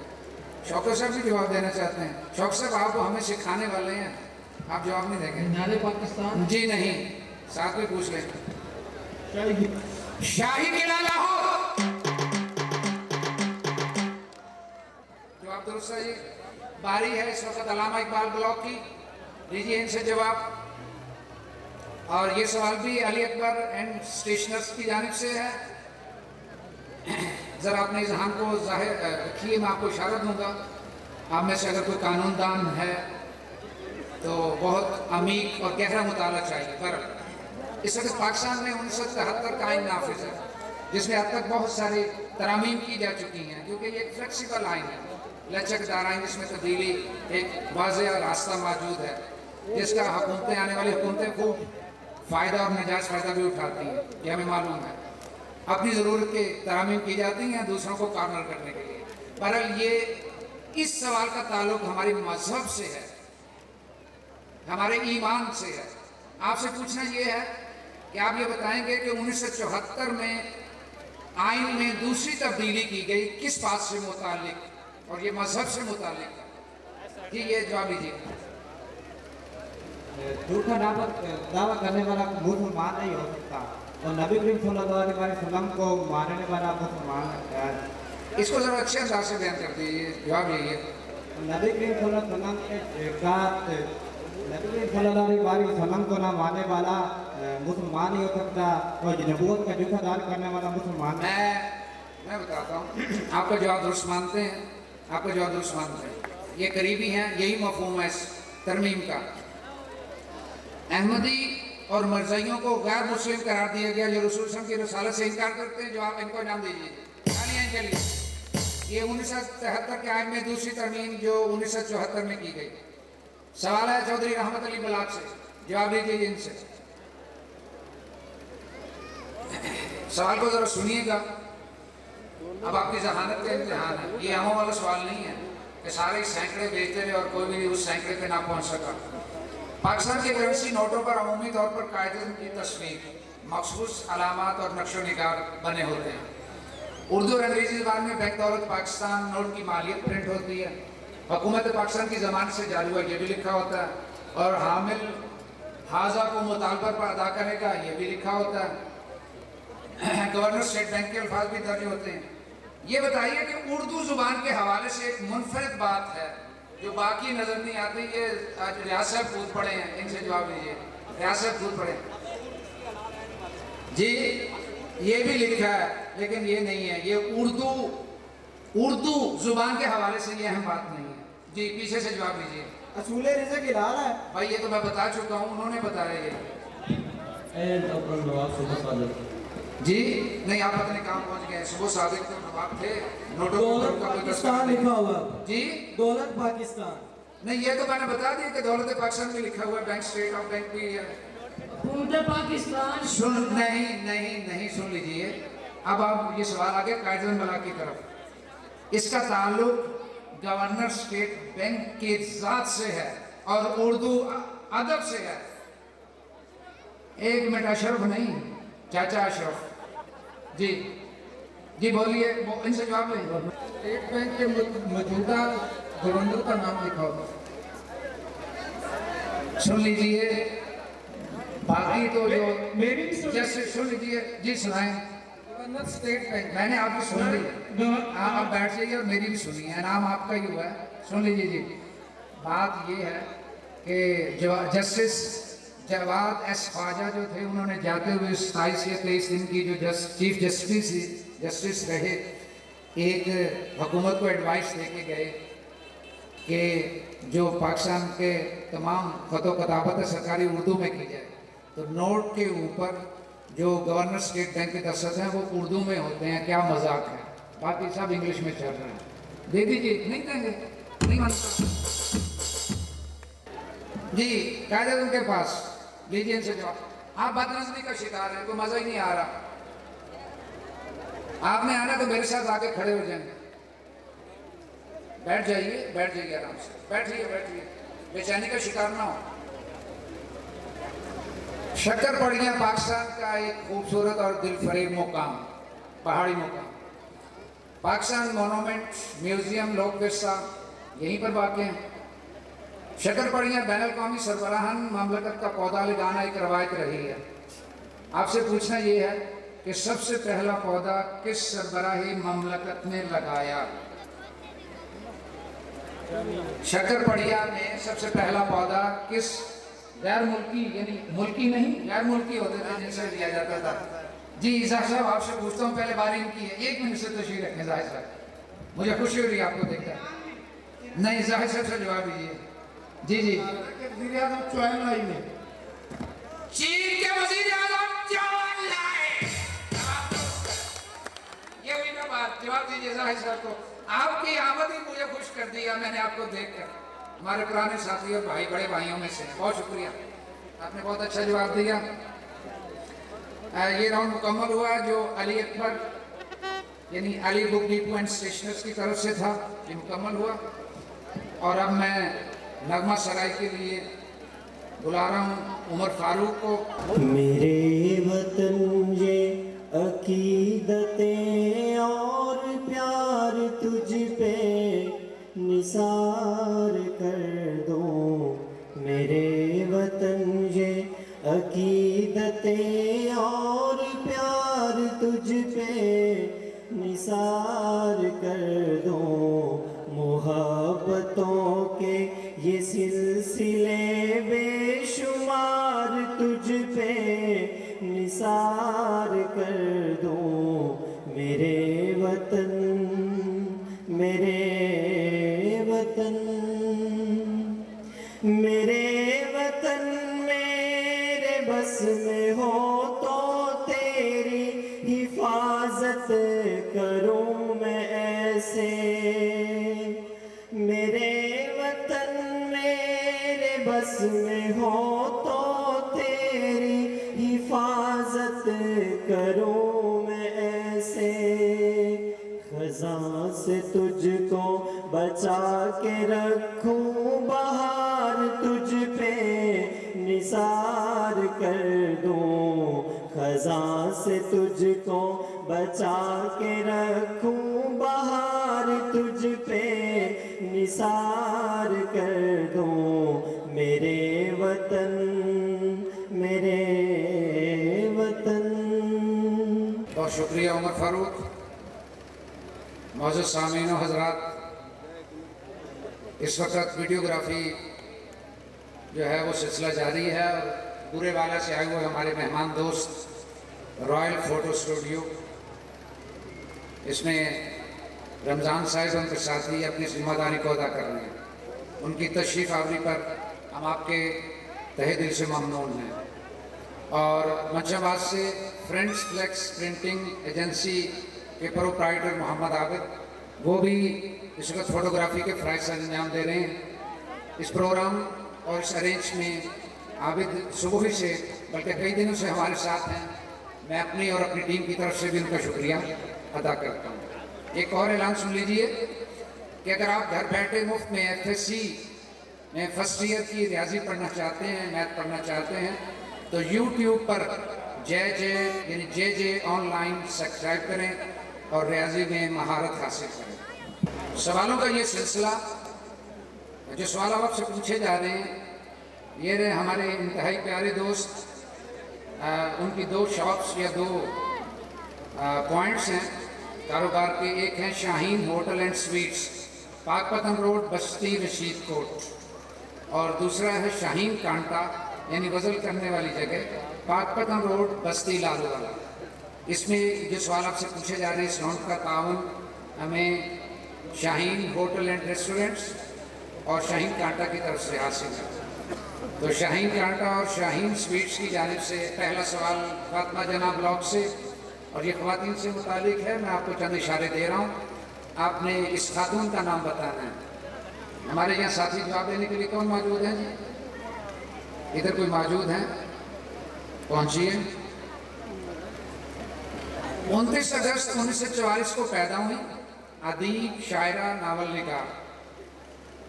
शौकत साहब भी जवाब देना चाहते हैं। शौकत साहब आप हमें सिखाने वाले हैं, आप जवाब नहीं देंगे? नारे पाकिस्तान। जी नहीं, साथ में पूछ लें। शाही किला लाहौर। जवाब दुरुस्त है जी। बारी है इस वक्त अल्लामा इकबाल ब्लॉक की। लीजिए इनसे जवाब। और ये सवाल भी अली अकबर एंड स्टेशनर्स की जानिब से है। ज़रा अपने इज़हान को जाहिर रखिए, मैं आपको इशारा दूंगा। आप में से अगर कोई कानूनदान है तो बहुत अमीक और गहरा मुताला चाहिए। पर इस वक्त पाकिस्तान में 1973 का आइन नाफिज है जिसमें अब तक बहुत सारी तरामीम की जा चुकी हैं, क्योंकि ये एक फ्लेक्सिबल आइन है, लचकदार आइन, जिसमें तब्दीली एक वाज़ेह रास्ता मौजूद है जिसका हुकूमतें आने वाली हुकूमतें खूब फ़ायदा और नजायज़ फ़ायदा भी उठाती हैं, ये हमें मालूम है। अपनी ज़रूरत के तरामीम की जाती हैं दूसरों को कॉर्नर करने के लिए। बहरहाल ये इस सवाल का ताल्लुक हमारे मजहब से है, हमारे ईमान से है। आपसे पूछना ये है कि आप ये बताएंगे कि 1974 में आइन में दूसरी तब्दीली की गई, किस बात से मुतालिक और ये मजहब से मुतालिक है? जी ये जवाब दीजिए। झूठा दावा करने वाला मुसलमान नहीं हो सकता और नबी करीम सल्लल्लाहु अलैहि वसल्लम को मानने वाला मुसलमान है। इसको जरा अच्छे अंदाज से बयान कर दीजिए, जवाब यही है। नबी करीम सल्लल्लाहु अलैहि वसल्लम नबी करीम सल्लल्लाहु अलैहि वसल्लम को ना मानने वाला मुसलमान नहीं हो सकता और नबूवत का झूठा दावा करने वाला मुसलमान। मैं बताता हूँ, आपका जवाब दुरुस्त मानते हैं, आपका जवाब दुरुस्त मानते हैं, ये करीबी हैं, यही मफहूम है इस तरमीम का। अहमदी और मरज़इयों को गैर मुस्लिम करार दिया गया जो रसूल सल्लल्लाहु अलैहि वसल्लम की रसालत से इनकार करते हैं। जो आप इनको इनाम दीजिए तालियां इनके लिए। ये 1973 के आइन में दूसरी तरमीम जो 1974 में की गई। सवाल है चौधरी रहमत अली बलाक से, जवाब दीजिए इनसे। सवाल को जरा सुनिएगा, अब आपकी जहानत का इम्तिहान है। ये आमों वाला सवाल नहीं है कि सारे सैकड़े बेचते रहे और कोई भी उस सैकड़े पे ना पहुंच सका। पाकिस्तान के करेंसी नोटों पर अमूमी तौर पर कायदे की तस्वीर, मखसूस अलामात और नक्शो निगार बने होते हैं। उर्दू और अंग्रेजी ज़बान में बैंक दौलत पाकिस्तान नोट की मालियत प्रिंट होती है। हुकूमत पाकिस्तान की ज़बान से जारी हुआ ये भी लिखा होता है और हामिल हाजा को मुतालबा पर अदा करेगा ये भी लिखा होता है। गवर्नर स्टेट बैंक के अल्फाज भी दर्ज होते हैं। ये बताइए कि उर्दू ज़ुबान के हवाले से एक मुनफरिद बात है जो बाकी नजर नहीं आती। ये रियासत कूद पड़े हैं, इनसे जवाब दीजिए। रियासत कूद पड़े जी, ये भी लिखा है लेकिन ये नहीं है। ये उर्दू जुबान के हवाले से ये अहम बात नहीं है। जी पीछे से जवाब दीजिए। असूले रिज़्क़ इलाहा है भाई, ये तो मैं बता चुका हूँ, उन्होंने बताया ये। जी नहीं, आप अपने काम पहुंच गए। सुबह सादिक तो नवाब थे, नोटों का कोई पाकिस्तान लिखा हुआ जी, दौलत पाकिस्तान नहीं, ये तो मैंने बता दिया कि दौलत पाकिस्तान में लिखा हुआ है, बैंक स्टेट ऑफ बैंक भी है। पाकिस्तान नहीं सुन लीजिए। अब आप ये सवाल आ गया कायदे मलाक की तरफ। इसका ताल्लुक गवर्नर स्टेट बैंक के जात से है और उर्दू अदब से है। एक मिनट, अशरफ नहीं, चाचा अशरफ जी, जी बोलिए, इनसे जवाब लें। स्टेट बैंक के मौजूदा गवर्नर का नाम लिखा होता। सुन लीजिए, बाकी तो जो मेरी जैसे सुन लीजिए जी, सुनाएं। गवर्नर स्टेट बैंक, मैंने आपको सुन ली, आप बैठ जाइए और मेरी भी सुनिए, नाम आपका ही हुआ है। सुन लीजिए जी, बात ये है कि जस्टिस जवाद एस ख्वाजा जो थे, उन्होंने जाते हुए 27 या 23 दिन की जो चीफ जस्टिस रहे, एक हुकूमत को एडवाइस दे के गए कि जो पाकिस्तान के तमाम खतो कताबत सरकारी उर्दू में की जाए। तो नोट के ऊपर जो गवर्नर स्टेट बैंक के दस्तखत हैं वो उर्दू में होते हैं। क्या मजाक है, बाकी सब इंग्लिश में चल रहे हैं। दे दीजिए। नहीं देंगे, नहीं मानता जी, कायदे उनके पास। लीजिए इनसे जवाब। आप बदनज़री का शिकार हैं, कोई मजा ही नहीं आ रहा। आपने आना तो मेरे साथ आके खड़े हो जाएंगे। बैठ जाइए आराम से, बैठिए, बेचैनी का शिकार ना हो। शक्करपड़ियाँ पाकिस्तान का एक खूबसूरत और दिलफरेब मुकाम, पहाड़ी मुकाम। पाकिस्तान मोनूमेंट म्यूजियम लोक विरसा यहीं पर वाक़ है। शक्करपड़ियाँ बैनुल-अक़वामी सरबराहान मामलकत का पौधा लगाना एक रवायत रही है। आपसे पूछना ये है कि सबसे पहला पौधा किस सरबराही मामलकत ने लगाया? शक्करपड़िया में सबसे पहला पौधा किस गैर मुल्की, यानी मुल्की नहीं, गैर मुल्की होते थे जिनसे लिया जाता था। जी इज़ाह साहब, आपसे पूछता हूँ, पहले बारी इनकी है। 1 मिनट से तशरीफ रखें ज़ाहिर साहब, मुझे खुशी हो रही है आपको देखकर। नहीं, ज़ाहिर साहब से जवाब दीजिए। जी चीन के वज़ीर आज़म चावल लाए। ये हुई ना बात। जवाब दीजिए ज़ाहिर साहब को। आपकी आमद ही मुझे खुश कर दिया, मैंने आपको देखकर। हमारे पुराने साथी और भाई, बड़े भाइयों में से, बहुत शुक्रिया, आपने बहुत अच्छा जवाब दिया। ये राउंड मुकम्मल हुआ जो अली अकबर यानी Ali book depot and stationers की तरफ से था, ये मुकम्मल हुआ। और अब मैं नगमा सराय के लिए बुला रहा हूँ उमर फारूक को। मेरे वतन ये अकीदतें और प्यार तुझ पे निसार कर दूं, मेरे वतन ये अकीदतें और प्यार तुझ पे निसार कर दूं, मोहब्बतों के ये सिलसिले बेशुमार तुझ पे निसार कर दूं, मेरे वतन मेरे वतन मेरे वतन मेरे बस में हो तो तेरी हिफाजत करूं मैं ऐसे, मेरे वतन मेरे बस में हो तो तेरी हिफाजत करूं मैं ऐसे, खज़ां से तुझको बचा के रखूं बहार तुझ पे निसार कर दूं, खज़ां से तुझको बचा के रखूं बहार तुझ पे निसार कर दूं, मेरे वतन मेरे वतन। बहुत शुक्रिया उमर फारूक। मौजूद सामीन और हजरात, इस वक्त वीडियोग्राफी जो है वो सिलसिला जारी है और पूरे वाला से आए हुए हमारे मेहमान दोस्त रॉयल फ़ोटो स्टूडियो, इसमें रमज़ान साहिब उनके साथी अपनी जिम्मेदारी को अदा कर रहे हैं। उनकी तशरीफ़ आवरी पर हम आपके तहे दिल से ममनून हैं। और मंचाबाद से फ्रेंड्स फ्लेक्स प्रिंटिंग एजेंसी के प्रोप्राइटर मोहम्मद आबिद, वो भी इस वक्त फ़ोटोग्राफी के फ़राइज़ से अंजाम दे रहे हैं। इस प्रोग्राम और इस अरेंज में आबिद सुबह से बल्कि कई दिनों से हमारे साथ हैं। मैं अपनी और अपनी टीम की तरफ से भी उनका शुक्रिया अदा करता हूँ। एक और ऐलान सुन लीजिए कि अगर आप घर बैठे मुफ्त में FSC में फर्स्ट ईयर की रियाजी पढ़ना चाहते हैं, मैथ पढ़ना चाहते हैं, तो YouTube पर JJ ऑनलाइन सब्सक्राइब करें और रियाजी में महारत हासिल करें। सवालों का ये सिलसिला, जो सवाल आप आपसे पूछे जा रहे हैं, ये रहे हमारे इंतहाई प्यारे दोस्त, उनकी दो शॉप्स या दो पॉइंट्स हैं कारोबार के। एक हैं Shaheen hotel and sweets, Pakpattan road, Basti Rashid coat, और दूसरा है शाहीन कांटा यानी गज़ल करने वाली जगह, पाकपतन रोड, बस्ती लालूवाला। इसमें जो सवाल आपसे पूछे जा रहे हैं, इस राउंड का ताउन हमें शाहीन होटल एंड रेस्टोरेंट्स और शाहीन कांटा की तरफ से हासिल है। तो शाहीन कांटा और शाहीन स्वीट्स की जानिब से पहला सवाल फातिमा जना ब्लॉक से, और ये ख़वातीन से मुतालिक है। मैं आपको चंद इशारे दे रहा हूँ, आपने इस खातून का नाम बताना है। हमारे यहाँ साथी जवाब देने के लिए कौन मौजूद हैं जी? इधर कोई मौजूद हैं? पहुँचिए। 29 अगस्त 1944 को पैदा हुई, अदीब, शायरा, नावल निगार।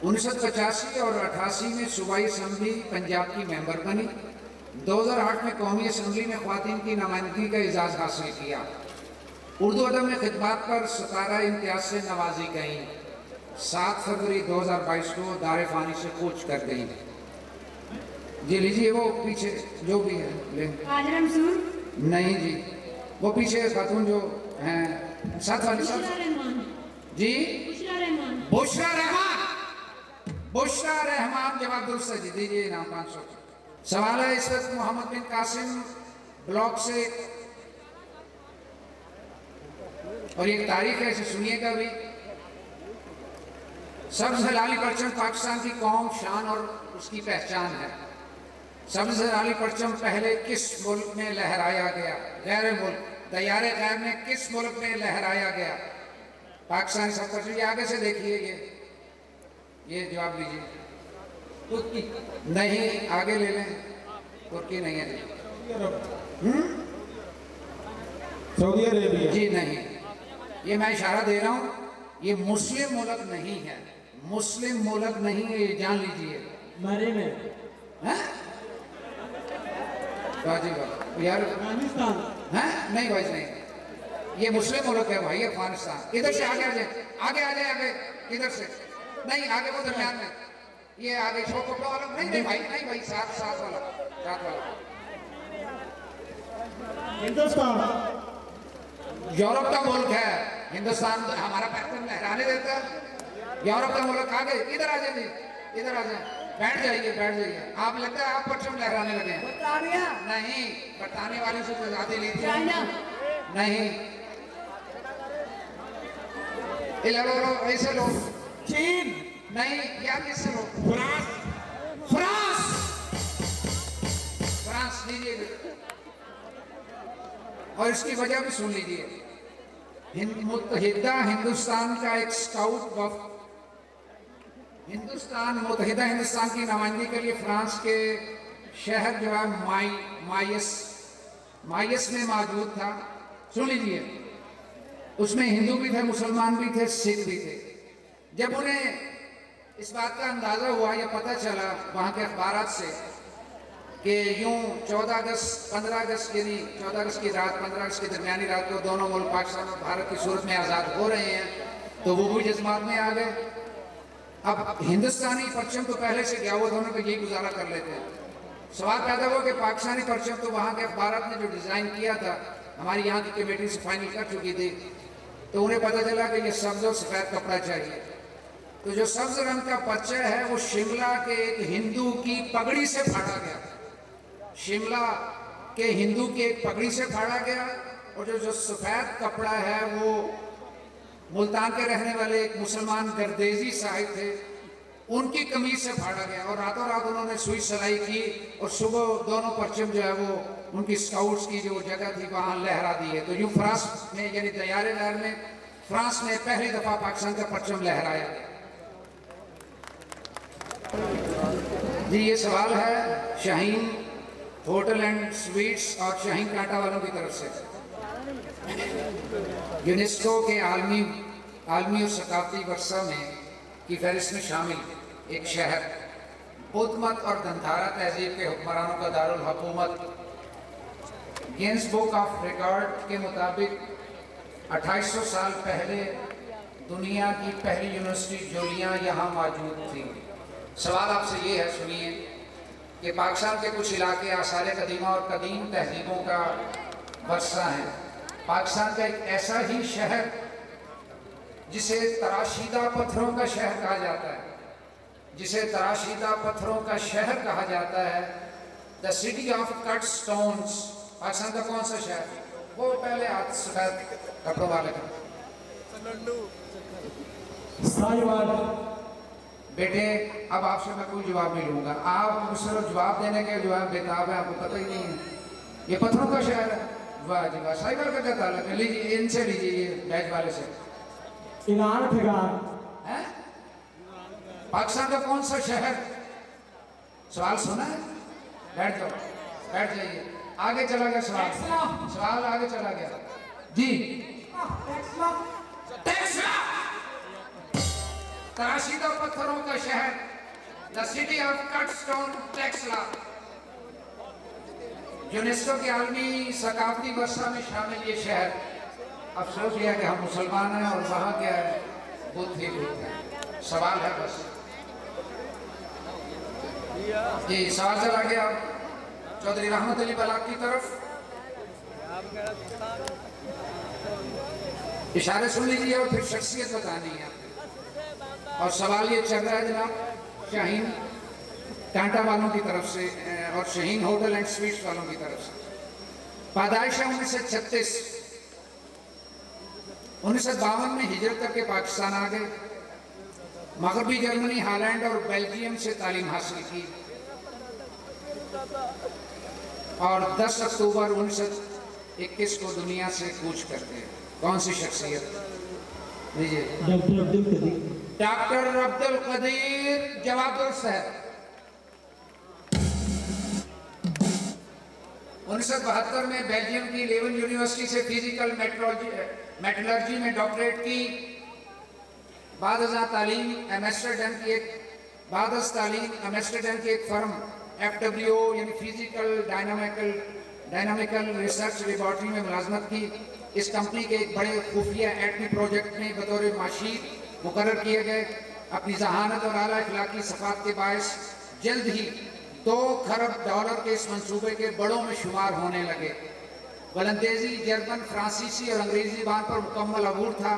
1985 और 88 में सूबाई असम्बली पंजाब की मेंबर बनी। 2008 में कौमी असम्बली में ख़वातीन की नुमाइंदगी का एजाज़ हासिल किया। उर्दू अदब में खिदमत पर 17 इम्तियाज से नवाजी गईं। 7 फरवरी 2022 को दार फ़ानी से कूच कर गईं। जी लीजिए, वो पीछे जो भी है नहीं जी, वो पीछे खातून जो हैं साथ वाली साथ जी, बुशरा रहमान जवाब दुरुस्त है जी, दीजिए इनाम 500। सवाल है इस वक्त मोहम्मद बिन कासिम ब्लॉक से, और ये तारीख है, इसे सुनिएगा भी। सब्ज़ हिलाली परचम पाकिस्तान की कौम, शान और उसकी पहचान है। सब्ज़ हिलाली परचम पहले किस मुल्क में लहराया गया? गैर मुल्क, तैयारे गैर में किस मुल्क में लहराया गया? पाकिस्तान सब परचम। ये आगे से देखिए, ये जवाब लीजिए। तुर्की नहीं, आगे ले लें। तुर्की नहीं है जी। Saudi Arabia. जी नहीं, ये मैं इशारा दे रहा हूँ, ये मुस्लिम मुल्क नहीं है, मुस्लिम मुल्क नहीं है, ये जान लीजिए। मरे में हैं? यार अफगानिस्तान हैं? नहीं भाई नहीं, ये मुस्लिम मुल्क है भाई, अफगानिस्तान। इधर से आगे आ जाए, आगे आ जाए, आगे इधर से नहीं, आगे वो दरमियान में, ये आगे छोटा वाला नहीं, नहीं भाई, नहीं भाई, साथ वाला, साथ वाला। हिंदुस्तान यूरोप का मुल्क है, हिंदुस्तान हमारा पैर लहराने देता है। यूरोप का मुल्क आगे, इधर आ जाइए, इधर आ जाए, बैठ जाइए, बैठ जाइए। आप लगता है आप परचम लहराने लगे हैं। नहीं, बताने वाली से आजादी ली थी नहीं, ऐसे लोग। चीन नहीं, यार किससे लोग? फ्रांस, फ्रांस, फ्रांस लीजिए, और इसकी वजह भी सुन लीजिए। मुत्तहिदा हिंदुस्तान का एक स्काउट वफ्द मुत्तहिदा हिंदुस्तान की नुमाइंदगी के लिए फ्रांस के शहर जो है माइस में मौजूद था। सुन लीजिए, उसमें हिंदू भी थे, मुसलमान भी थे, सिख भी थे। जब उन्हें इस बात का अंदाजा हुआ या पता चला वहां के अखबारात से कि यूं 14 अगस्त 15 अगस्त यानी 14 अगस्त की रात 15 अगस्त की दरमियानी रात को दोनों मुल्क पाकिस्तान और भारत की सूरत में आज़ाद हो रहे हैं, तो वो भी जज्बात में आ गए। अब हिंदुस्तानी परचम तो पहले से गया, वो दोनों को यही गुजारा कर लेते हैं। सवाल पैदा हुआ कि पाकिस्तानी परचम तो वहाँ के अखबारात ने जो डिज़ाइन किया था, हमारी यहाँ की कमेटी से फाइनल कर चुकी थी, तो उन्हें पता चला कि ये सब्ज और सफ़ेद कपड़ा चाहिए। तो जो सब्ज रंग का पर्चा है वो शिमला के एक हिंदू की पगड़ी से फाड़ा गया, शिमला के हिंदू की एक पगड़ी से फाड़ा गया। और जो सफ़ेद कपड़ा है वो मुल्तान के रहने वाले एक मुसलमान गर्देजी साहिब थे, उनकी कमीज से फाड़ा गया। और रातों रात उन्होंने सुई सिलाई की और सुबह दोनों परचम जो है वो उनकी स्काउट्स की जो जगह थी वहाँ लहरा दी है। तो यूँ फ्रांस में यानी तैयारे लहर में फ्रांस ने पहली दफ़ा पाकिस्तान का परचम लहराया। जी ये सवाल है शाहीन होटल एंड स्वीट्स और शाहीन कांटा वालों की तरफ से। यूनेस्को के आलमी और सकाफती वर्षा में की फहरिस्त में शामिल एक शहर, बुद्ध मत और गंधारा तहजीब के हुक्मरानों का दारुल हुकूमत। गिनीज बुक ऑफ रिकॉर्ड के मुताबिक 2800 साल पहले दुनिया की पहली यूनिवर्सिटी जोलियाँ यहाँ मौजूद थी। सवाल आपसे ये है, सुनिए, कि पाकिस्तान के कुछ इलाके आसार कदीमा और कदीम तहजीबों का वर्षा है। पाकिस्तान का एक ऐसा ही शहर जिसे तराशीदा पत्थरों का शहर कहा जाता है, जिसे तराशीदा पत्थरों का शहर कहा जाता है, the city of cut stones. Pakistan का कौन सा शहर? वो पहले हाथ सफेद कपड़ों वाले का बेटे। अब आपसे मैं कोई जवाब नहीं लूंगा, आप मुझसे जवाब देने के जवाब बेताब है, आपको पता ही नहीं है। ये पत्थरों का शहर है। वाह जी वाह, साइबर का क्या ताल्लुक है? लीजिए, इनसे लीजिए, ये बैच वाले से। ईरान है? पाकिस्तान का कौन सा शहर? सवाल सुना है? बैठ जाओ, बैठ जाइए। आगे चला गया सवाल आगे चला गया जी। तराशीदा पत्थरों का शहर, the city of cut stone Taxila. UNESCO के आलमी सकाफती वर्षा में शामिल ये शहर। अफसोस यह है कि हम मुसलमान हैं और वहाँ क्या है, बुद्ध ही बुद्ध है। सवाल है बस ये सवाल चला गया चौधरी रहमत अली बलाग की तरफ। इशारे सुन लीजिए और फिर शख्सियत बतानी है। और सवाल ये चल रहा है जनाब शाहीन कांटा वालों की तरफ से और शाहीन होटल एंड स्वीट्स वालों की तरफ से। पैदाइश 1936, 1952 में हिजरत करके पाकिस्तान आ गए। मगरबी जर्मनी, हॉलैंड और बेल्जियम से तालीम हासिल की और 10 अक्टूबर 1921 को दुनिया से कूच करते हैं। कौन सी शख्सियत? लीजिए। डॉक्टर अब्दुल कदीर। जवाब दुरुस्त है। 1972 में बेल्जियम की लेवन यूनिवर्सिटी से फिजिकल मेटलर्जी में डॉक्टरेट की। बाद तालीम एम्स्टर्डम की एक फर्म FWO यानी फिजिकल डायनामिकल रिसर्च लेबॉर्ट्री में मुलाजमत की। इस कंपनी के एक बड़े खुफिया एटमी प्रोजेक्ट में बतौर माशीर मुकर्रर किए गए। अपनी जहानत और आला अखलाकी सफात के बायस जल्द ही $2 खरब के इस मंसूबे के बड़ों में शुमार होने लगे। वलंदेजी, जर्मन, फ्रांसीसी और अंग्रेजी ज़बान पर मुकम्मल अबूर था।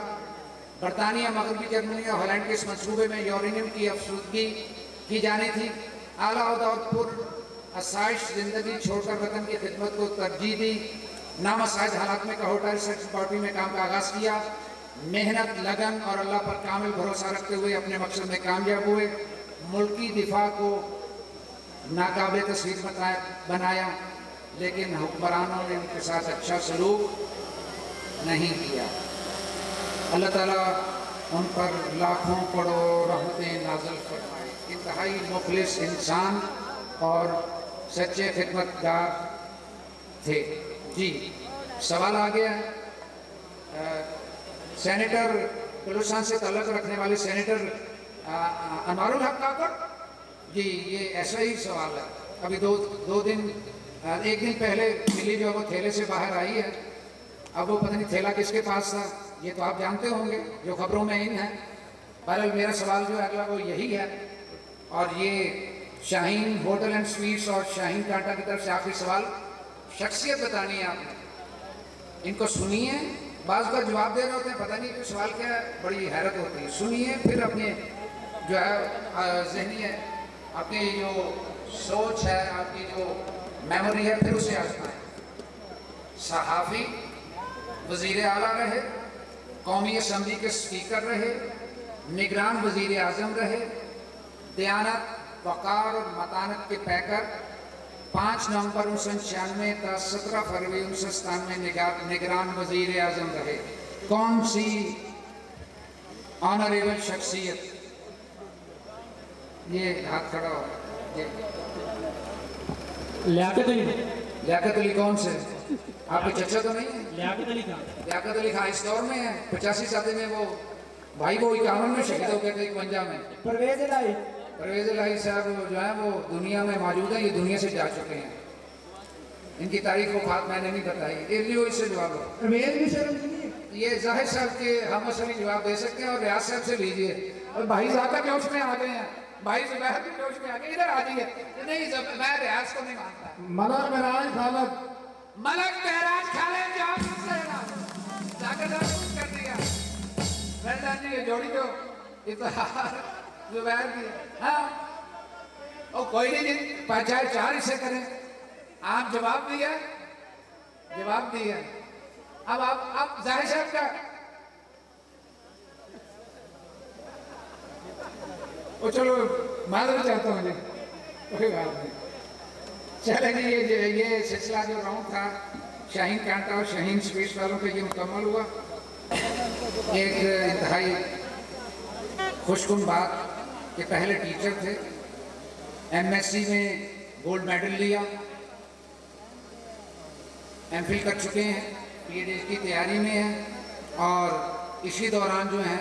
बरतानिया, मगरबी जर्मनी और हॉलैंड के इस मंसूबे में यूरेनियम की अफसुदगी की जानी थी। आला और पुर-आसाइश जिंदगी छोड़कर वतन की खिदमत को तरजीह दी। नामसाइज हालात में कहोटा रिसर्च लेबॉर्ट्री में काम का आगाज़ किया। मेहनत, लगन और अल्लाह पर कामिल भरोसा रखते हुए अपने मकसद में कामयाब हुए। मुल्की दिफा को नाकाबिल तस्वीर बनाया, लेकिन हुक्मरानों ने उनके साथ अच्छा सलूक नहीं किया। अल्लाह ताला उन पर लाखों करोड़ रहमतें नाज़िल फरमाए। इंतहाई मुखलिस इंसान और सच्चे खिदमतगार थे। जी, सवाल आ गया सेनेटर बलूचिस्तान से ताल्लुक़ रखने वाले सेनेटर अनवारुल हक काकड़ जी, ये ऐसा ही सवाल है। अभी एक दिन पहले मिली जो वो थैले से बाहर आई है। अब वो पता नहीं थैला किसके पास था, ये तो आप जानते होंगे जो खबरों में इन है। बहरहाल मेरा सवाल जो है अगला वो यही है, और ये शाहीन होटल एंड स्वीट्स और शाहीन कांटा की तरफ से आखिरी सवाल। शख्सियत बतानी है आपने, इनको सुनिए। बाज़ बार जवाब दे रहे होते हैं, पता नहीं कि सवाल क्या है, बड़ी हैरत होती है। सुनिए, फिर अपने जो है ज़हनी है, आपकी जो सोच है, आपकी जो मेमोरी है, फिर उसे आजमाएं। सहाफ़ी, वज़ीर आला रहे, कौमी असम्बली के स्पीकर रहे, निगरान वज़ीर आज़म रहे, दयानत, वक़ार और मतानत के पैकर। 5 नवंबर 1996 था 17 फरवरी 1997 में निगरान वज़ीर आज़म रहे। कौन सी ऑनरेबल शख्सियत? ये हाथ खड़ा हो। लियाकत अली कौन से? आपके चचा तो नहीं है? लियाकत अली खान इस दौर में है। 85 शादी में वो भाई वो 51 में शहीद हो गए थे 51 में। परवेज इलाही साहब जो है वो दुनिया में मौजूद है, ये दुनिया से जा चुके हैं। इनकी तारीख वफात मैंने नहीं बताई, इसलिए इससे जवाब हो। ये जाहिर साहब के हम असली जवाब दे सकते हैं, और रियाज साहब से लीजिए। और भाई ज़्यादा जोश में आ गए हैं, भाई ज़ुबैर भी जोश में आ गए। इधर आ जाइए। नहीं, मैं रियाज को नहीं मानता। मलक महराज खालद, मलक महराज खालद कर दिया। जी ये जोड़ी जो इतहार जुबैर की, हाँ, और कोई नहीं, चाहे 4 हिस्से करें। आप जवाब दिया। अब आप जाहिर साहब का वो चलो माजूर चाहता हूँ जी, कोई बात नहीं। चले जी, ये सिलसिला जो राउंड था शाहीन कांटा और शाहीन स्वीट्स वालों पे ये मुकम्मल हुआ। एक इंतहाई खुशकुन बात कि पहले टीचर थे, MSc में गोल्ड मेडल लिया, MPhil कर चुके हैं, PhD की तैयारी में हैं, और इसी दौरान जो है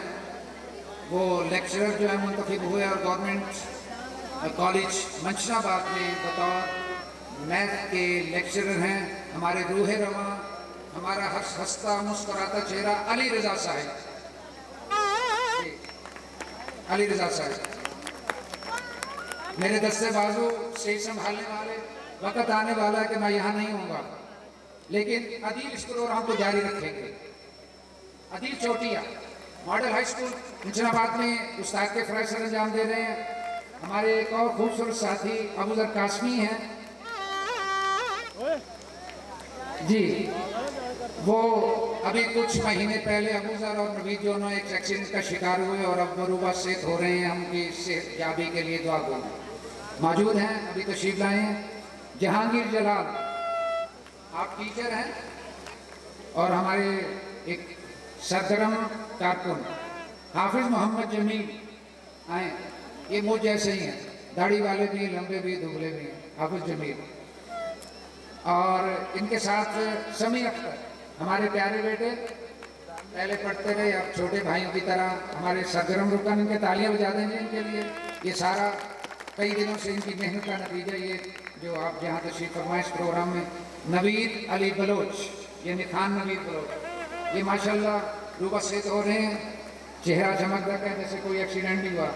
वो लेक्चरर जो है मुंतखब हुए और गवर्नमेंट कॉलेज मंशनाबाद में बतौर मैथ के लेक्चरर हैं हमारे रूह रवा, हमारा हंसता मुस्कुराता चेहरा अली रज़ा साहब। अली रज़ा साहब मेरे दस्ते बाजू स्टेज संभालने वाले। वक्त आने वाला है कि मैं यहाँ नहीं हूँगा, लेकिन अदील इस प्रोग्राम को जारी रखेंगे। अदील चोटिया मॉडल हाई स्कूल इंजनाबाद में उस्ताद के फ़राइज़ सर अंजाम दे रहे हैं। हमारे एक और खूबसूरत साथी अबूज़र कासमी हैं जी, वो अभी कुछ महीने पहले अबूज़र और नवीद दोनों एक एक्सीडेंट का शिकार हुए और अब मरूबा सेहत हो रहे हैं। हम उनकी सेहतयाबी के लिए दुआ करें। मौजूद हैं, अभी तशरीफ लाए हैं जहांगीर जलाल, आप टीचर हैं, और हमारे एक सरगर्म कारकुन हाफिज मोहम्मद जमील आए। ये मुझ जैसे ही हैं, दाढ़ी वाले भी, लंबे भी, दुबले भी हैं। हाफिज जमील और इनके साथ समी अख्तर, हमारे प्यारे बेटे, पहले पढ़ते रहे, अब छोटे भाइयों की तरह हमारे सरगर्म रुकन, इनके तालियां बजा देंगे इनके लिए। ये सारा कई दिनों से इनकी मेहनत का नतीजा ये जो आप जहाँ तशरीफ फरमा इस प्रोग्राम में। नवीद अली बलोच, ये निखान नवीद बलोच, ये माशाल्लाह रूबा से हो रहे हैं, चेहरा चमकदक है जैसे कोई एक्सीडेंट नहीं हुआ।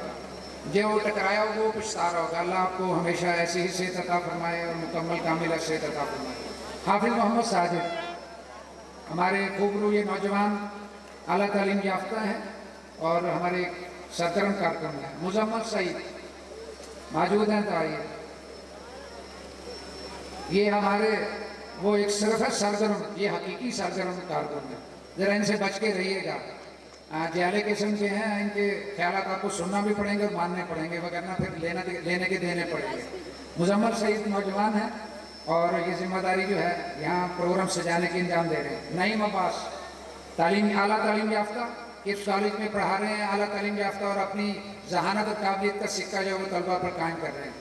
जो टकराया हो वो पछता रहा होगा। अल्लाह आपको हमेशा ऐसी ही सेहत अता फरमाए और मुकम्मल कामिल सेहत अता फरमाए। हाफिज मोहम्मद साजिद, हमारे खूबरू ये नौजवान आला तालीम याफ्ता हैं और हमारे सरगर्म कारकुन हैं। मुजम्मल सईद मौजूद हैं, तो आइए। ये हमारे वो एक सिर्फ है सरगर्म, ये हकीकी सरगर्म कारकुन है, ज़रा इनसे बच के रहिएगा। जयाले किस्म के हैं, इनके ख्याल आपको सुनना भी पड़ेंगे और मानने पड़ेंगे, वगरना फिर लेने के देने पड़ेंगे। मुजम्मल सईद नौजवान है और ये जिम्मेदारी जो है यहाँ प्रोग्राम सजाने की इंजाम दे रहे हैं। नईम अब्बास, तालीम आला तालीम याफ्ता, किस कॉलेज में पढ़ा रहे हैं, आला तालीम याफ्ता, और अपनी जहानत और काबिलियत का सिक्का जो है वो तलबा पर कायम कर रहे हैं।